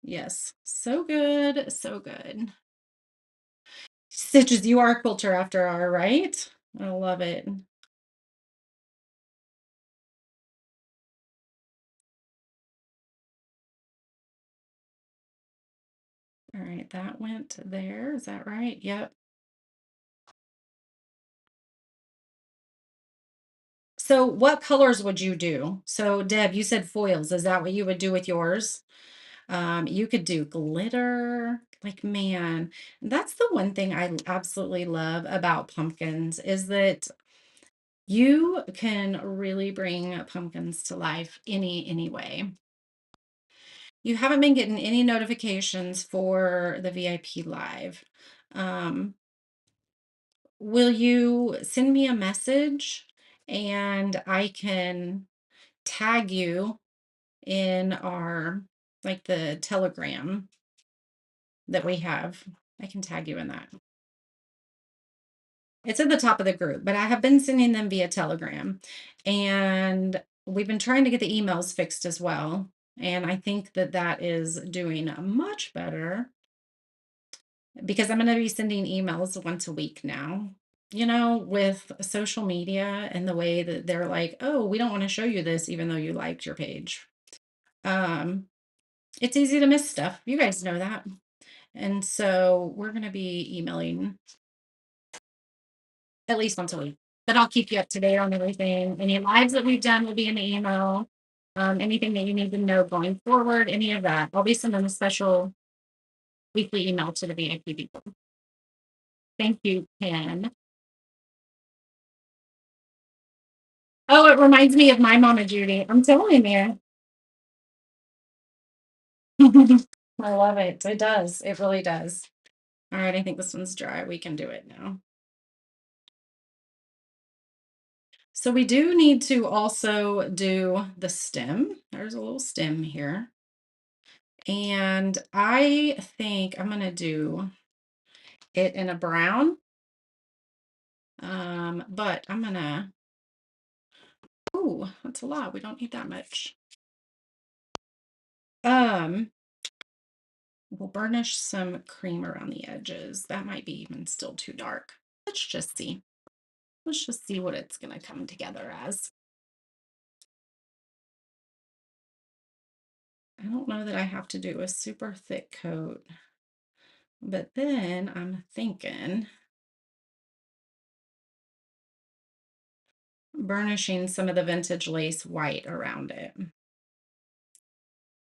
Yes, so good, so good. Stitches, you are a quilter after all, right? I love it. All right, that went there. Is that right? Yep. So what colors would you do? So Deb, you said foils. Is that what you would do with yours? You could do glitter. Like, man, that's the one thing I absolutely love about pumpkins is that you can really bring pumpkins to life any way. You haven't been getting any notifications for the VIP live. Um, will you send me a message and I can tag you in our, like, the Telegram that we have? I can tag you in that. It's at the top of the group, but I have been sending them via Telegram, and we've been trying to get the emails fixed as well. And I think that that is doing much better because I'm going to be sending emails once a week now. You know, with social media and the way that they're like, oh, we don't want to show you this, even though you liked your page. Um, it's easy to miss stuff. You guys know that. And so we're going to be emailing at least once a week. But I'll keep you up to date on everything. Any lives that we've done will be in the email. Anything that you need to know going forward, any of that. I'll be sending a special weekly email to the VIP people. Thank you, Ken. Oh, it reminds me of my Mama Judy. I'm telling you. I love it. It does. It really does. All right, I think this one's dry. We can do it now. So we do need to also do the stem. There's a little stem here. And I think I'm going to do it in a brown. But I'm going to, oh, that's a lot. We don't need that much. We'll burnish some cream around the edges. That might be even still too dark. Let's just see. Let's just see what it's going to come together as. I don't know that I have to do a super thick coat, but then I'm thinking burnishing some of the vintage lace white around it.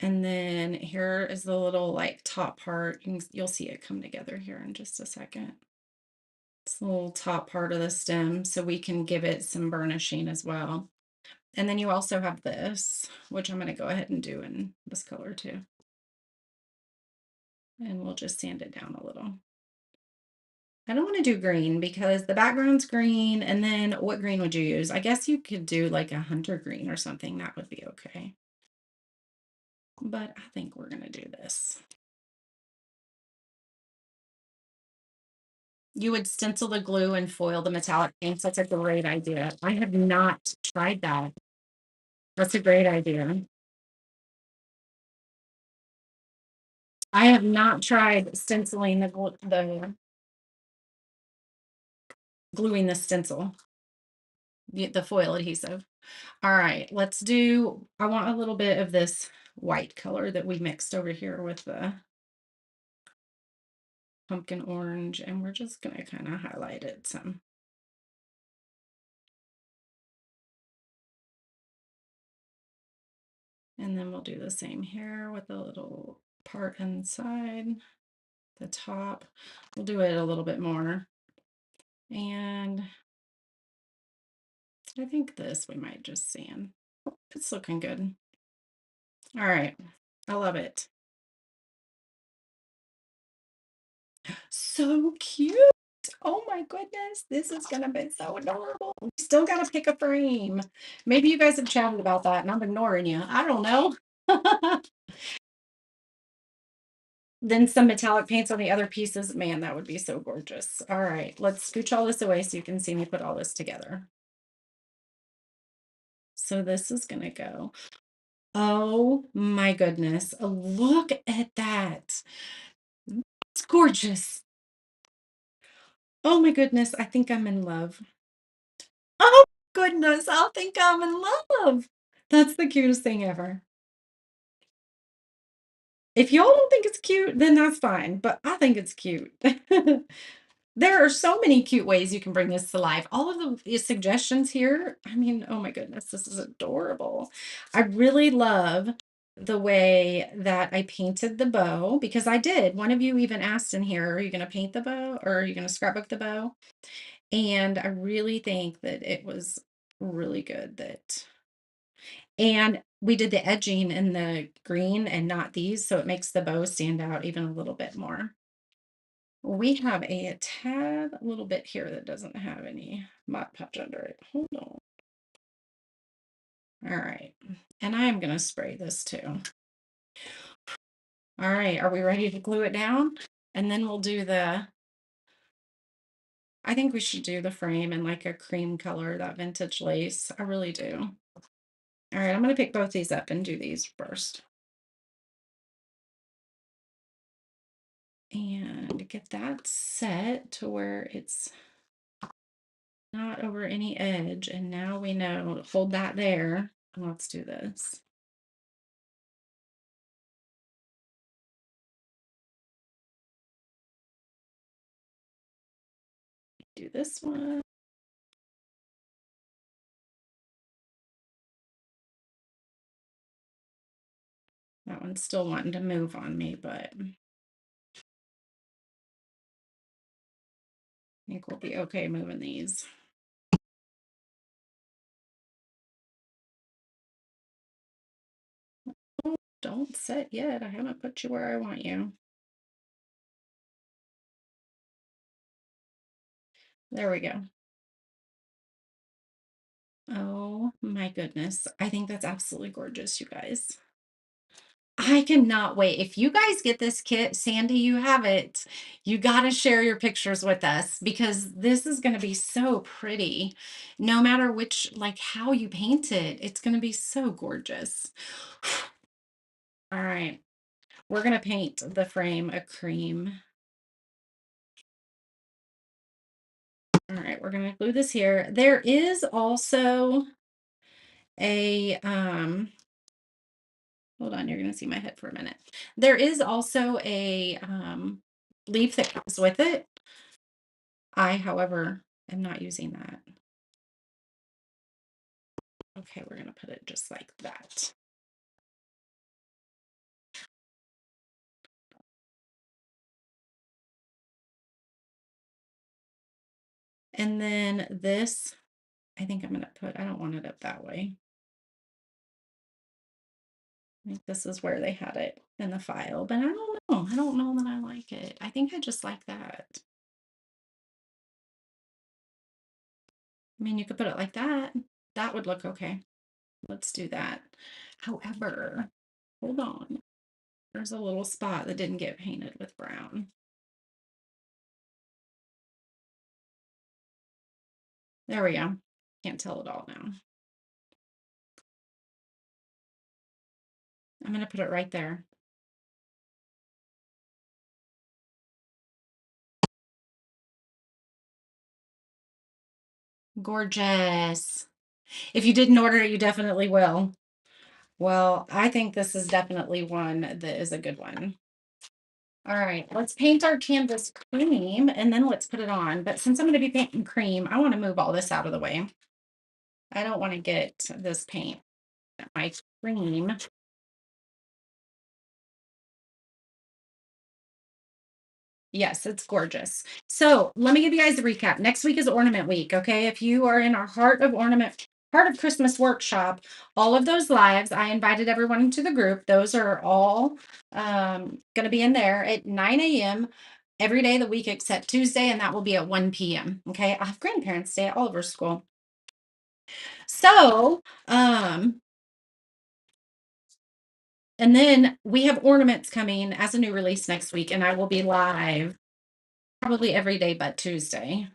And then here is the little like top part. You'll see it come together here in just a second. It's the little top part of the stem, so we can give it some burnishing as well. And then you also have this, which I'm going to go ahead and do in this color too. And we'll just sand it down a little. I don't want to do green because the background's green. And then what green would you use? I guess you could do like a hunter green or something. That would be okay. But I think we're going to do this. You would stencil the glue and foil the metallic paints. That's a great idea. I have not tried that. That's a great idea. I have not tried stenciling the gluing the stencil, the foil adhesive. All right, let's do, I want a little bit of this white color that we mixed over here with the pumpkin orange, and we're just gonna kind of highlight it some. And then we'll do the same here with the little part inside the top. We'll do it a little bit more. And I think this we might just sand. It's looking good. All right, I love it. So cute. Oh my goodness, this is gonna be so adorable. We still gotta pick a frame. Maybe you guys have chatted about that and I'm ignoring you. I don't know. Then some metallic paints on the other pieces. Man, that would be so gorgeous. All right, let's scooch all this away so you can see me put all this together. So this is gonna go. Oh my goodness, look at that. It's gorgeous. Oh my goodness, I think I'm in love. Oh goodness, I think I'm in love. That's the cutest thing ever. If y'all don't think it's cute, then that's fine, but I think it's cute. There are so many cute ways you can bring this to life. All of the suggestions here, I mean, oh my goodness, this is adorable. I really love the way that I painted the bow because I did. One of you even asked in here, are you going to paint the bow or are you going to scrapbook the bow? And I really think that it was really good that, and we did the edging in the green and not these, so it makes the bow stand out even a little bit more. We have a tad a little bit here that doesn't have any Mod Podge under it. Hold on. All right. And I am going to spray this too. All right. Are we ready to glue it down? And then we'll do the, I think we should do the frame in like a cream color, that vintage lace. I really do. All right. I'm going to pick both these up and do these first. And get that set to where it's not over any edge. And now we know, hold that there. Let's do this. Do this one. That one's still wanting to move on me, but I think we'll be okay moving these. Oh, don't set yet. I haven't put you where I want you. There we go. Oh my goodness. I think that's absolutely gorgeous, you guys. I cannot wait. If you guys get this kit, Sandy, you have it. You got to share your pictures with us because this is going to be so pretty. No matter which, like how you paint it, it's going to be so gorgeous. All right. We're going to paint the frame a cream. All right, we're going to glue this here. There is also a, hold on, you're going to see my head for a minute. There is also a leaf that comes with it. I, however, am not using that. Okay, we're going to put it just like that. And then this, I think I'm going to put, I don't want it up that way. I think this is where they had it in the file, but I don't know. I don't know that I like it. I think I just like that. I mean, you could put it like that. That would look okay. Let's do that. However, hold on. There's a little spot that didn't get painted with brown. There we go. Can't tell it all now. I'm going to put it right there. Gorgeous. If you didn't order it, you definitely will. Well, I think this is definitely one that is a good one. All right, let's paint our canvas cream and then let's put it on. But since I'm going to be painting cream, I want to move all this out of the way. I don't want to get this paint, my cream. Yes, it's gorgeous. So let me give you guys a recap. Next week is Ornament Week. Okay. If you are in our Heart of Christmas workshop, all of those lives, I invited everyone into the group. Those are all going to be in there at 9 a.m. every day of the week except Tuesday, and that will be at 1 p.m. Okay. I have grandparents stay at Oliver School. So, and then we have ornaments coming as a new release next week, and I will be live probably every day but Tuesday.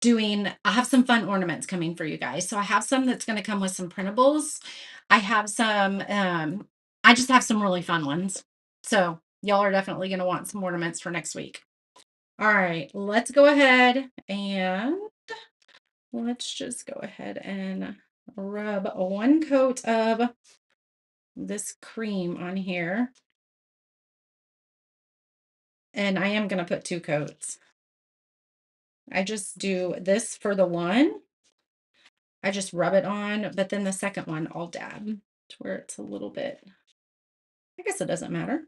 I have some fun ornaments coming for you guys. So I have some that's going to come with some printables. I have some, I just have some really fun ones. So y'all are definitely going to want some ornaments for next week. All right, let's go ahead and let's just go ahead and rub one coat of this cream on here. And I am going to put 2 coats. I just do this for the one. I just rub it on, but then the second one I'll dab to where it's a little bit, I guess it doesn't matter.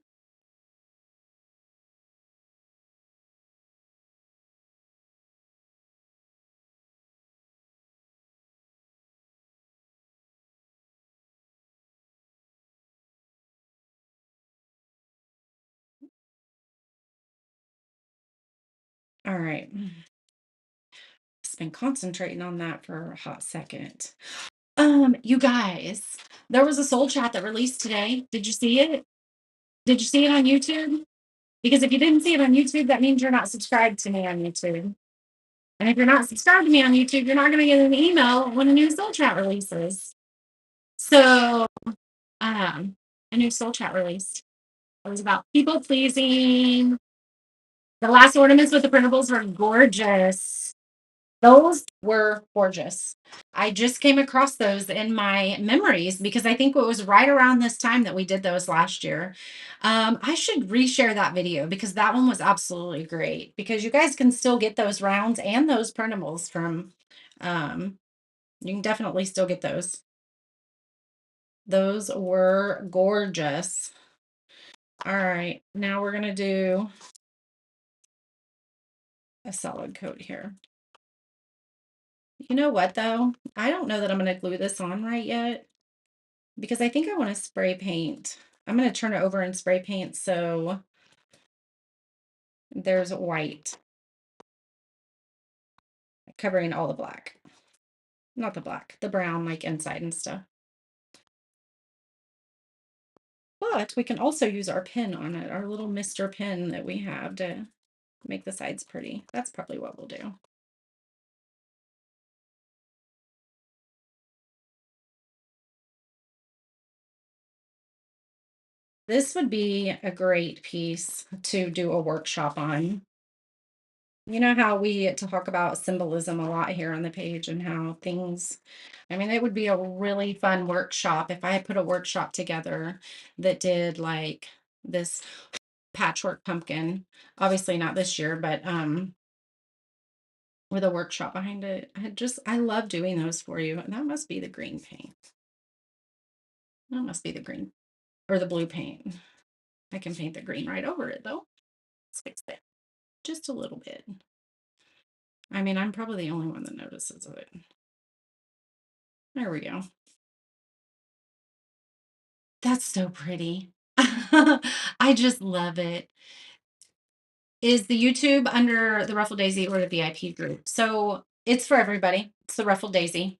All right. Just been concentrating on that for a hot second. You guys, there was a soul chat that released today. Did you see it? Did you see it on YouTube? Because if you didn't see it on YouTube, that means you're not subscribed to me on YouTube. And if you're not subscribed to me on YouTube, you're not going to get an email when a new soul chat releases. So, a new soul chat released. It was about people pleasing. The last ornaments with the printables were gorgeous. Those were gorgeous. I just came across those in my memories because I think it was right around this time that we did those last year. I should reshare that video because that one was absolutely great because you guys can still get those rounds and those printables from, you can definitely still get those. Those were gorgeous. All right, now we're going to do a solid coat here. You know what, though? I don't know that I'm going to glue this on right yet because I think I want to spray paint. I'm going to turn it over and spray paint so there's white covering all the black. Not the black, the brown, like inside and stuff. But we can also use our pin on it, our little Mr. Pin that we have to make the sides pretty. That's probably what we'll do. This would be a great piece to do a workshop on. You know how we talk about symbolism a lot here on the page and how things, I mean, it would be a really fun workshop if I put a workshop together that did like this patchwork pumpkin. Obviously not this year, but with a workshop behind it. I love doing those for you. And that must be the green paint. That must be the green or the blue paint. I can paint the green right over it though. Let's fix it just a little bit. I mean, I'm probably the only one that notices it. There we go. That's so pretty. I just love it. Is the YouTube under the Ruffle Daisy or the VIP group? So it's for everybody. It's the Ruffle Daisy.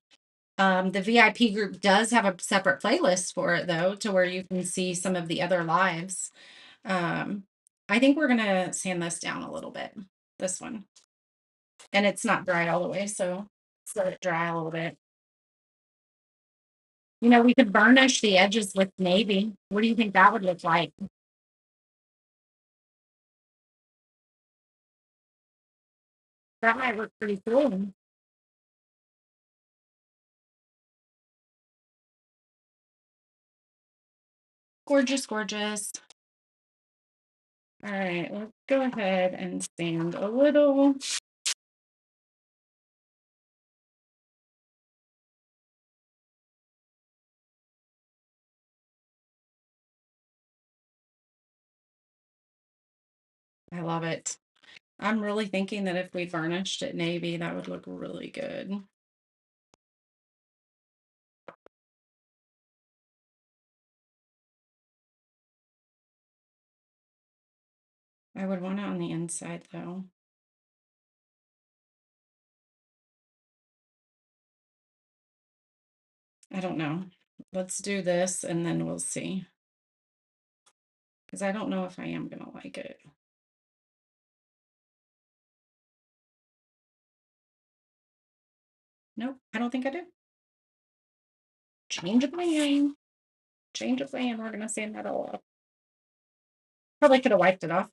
The VIP group does have a separate playlist for it though, to where you can see some of the other lives. Um, I think we're gonna sand this down a little bit, this one. And it's not dry all the way, so let's let it dry a little bit. You know, we could burnish the edges with navy. What do you think that would look like? That might look pretty cool. Gorgeous, gorgeous. All right, let's go ahead and sand a little. I love it. I'm really thinking that if we varnished it navy, that would look really good. I would want it on the inside though. I don't know. Let's do this and then we'll see. Because I don't know if I am going to like it. Nope, I don't think I do. Change of plan. Change of plan. We're going to sand that all up. Probably could have wiped it off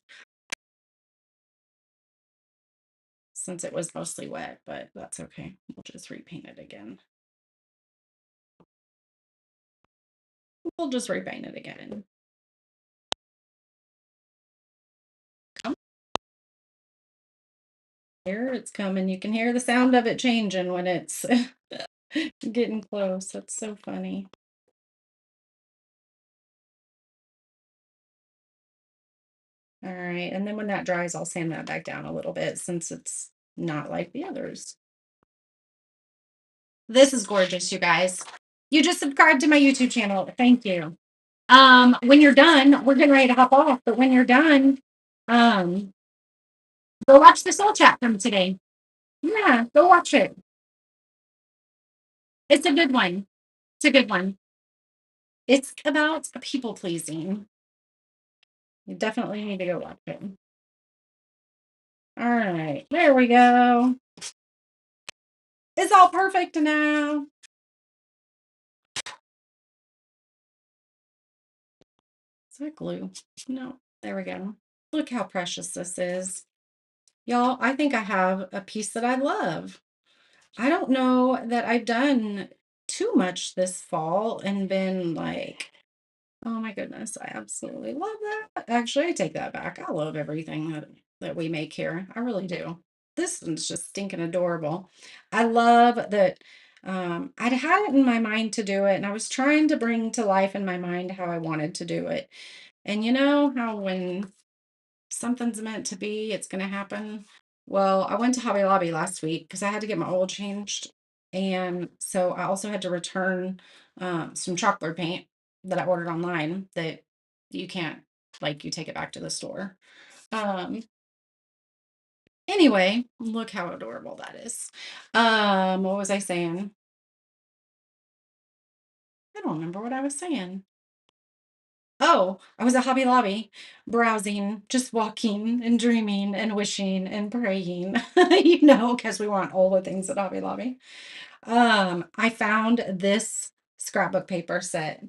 since it was mostly wet, but that's okay. We'll just repaint it again. We'll just repaint it again. Come here, it's coming. You can hear the sound of it changing when it's getting close. That's so funny. All right, and then when that dries, I'll sand that back down a little bit since it's not like the others. This is gorgeous, you guys. You just subscribed to my YouTube channel. Thank you. When you're done, we're getting ready to hop off, but when you're done, um, go watch the Soul Chat from today. Yeah, go watch it. It's a good one. It's a good one. It's about people pleasing. You definitely need to go watch it. All right, there we go. It's all perfect now. Is that glue? No, there we go. Look how precious this is. Y'all, I think I have a piece that I love. I don't know that I've done too much this fall and been like, oh my goodness, I absolutely love that. Actually, I take that back. I love everything that we make here. I really do. This one's just stinking adorable. I love that I'd had it in my mind to do it, and I was trying to bring to life in my mind how I wanted to do it. And you know how when something's meant to be, it's going to happen. Well, I went to Hobby Lobby last week because I had to get my oil changed. And so I also had to return some chalkboard paint that I ordered online that you can't, like, you take it back to the store. Um, anyway, look how adorable that is. What was I saying? I don't remember what I was saying. Oh, I was at Hobby Lobby browsing, just walking and dreaming and wishing and praying, you know, because we want all the things at Hobby Lobby. I found this scrapbook paper set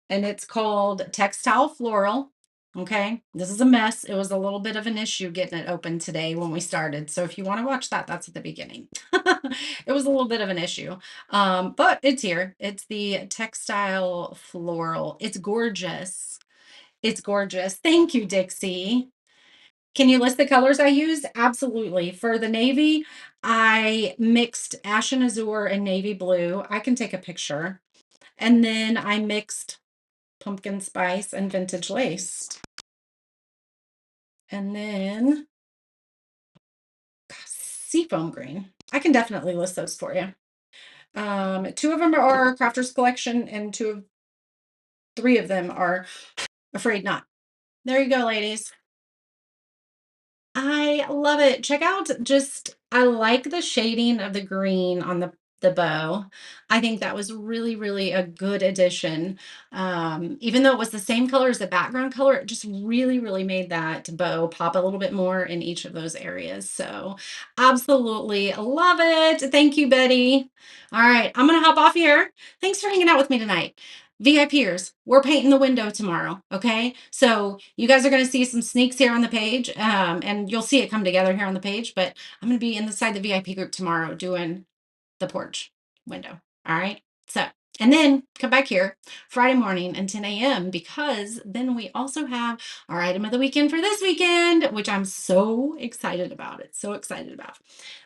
and it's called Textile Floral. Okay, this is a mess. It was a little bit of an issue getting it open today when we started. So if you want to watch that, that's at the beginning. It was a little bit of an issue. But it's here. It's the Textile Floral. It's gorgeous. It's gorgeous. Thank you, Dixie. Can you list the colors I used? Absolutely. For the navy, I mixed ashen azure and navy blue. I can take a picture. And then I mixed pumpkin spice and vintage lace. And then seafoam green. I can definitely list those for you. Two of them are Crafters Collection and two of 3 of them are afraid not. There you go, ladies. I love it. Check out just I like the shading of the green on the bow. I think that was really, really a good addition. Even though it was the same color as the background color, it just really, really made that bow pop a little bit more in each of those areas. So absolutely love it. Thank you, Betty. All right, I'm gonna hop off here. Thanks for hanging out with me tonight. VIPers, we're painting the window tomorrow. Okay. So you guys are going to see some sneaks here on the page. And you'll see it come together here on the page, but I'm going to be inside the VIP group tomorrow doing the porch window. All right. So, and then come back here Friday morning and 10 a.m. because then we also have our item of the weekend for this weekend, which I'm so excited about. It's so excited about.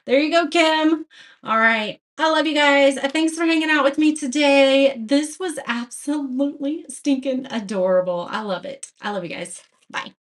There you go, Kim. All right. I love you guys. Thanks for hanging out with me today. This was absolutely stinking adorable. I love it. I love you guys. Bye.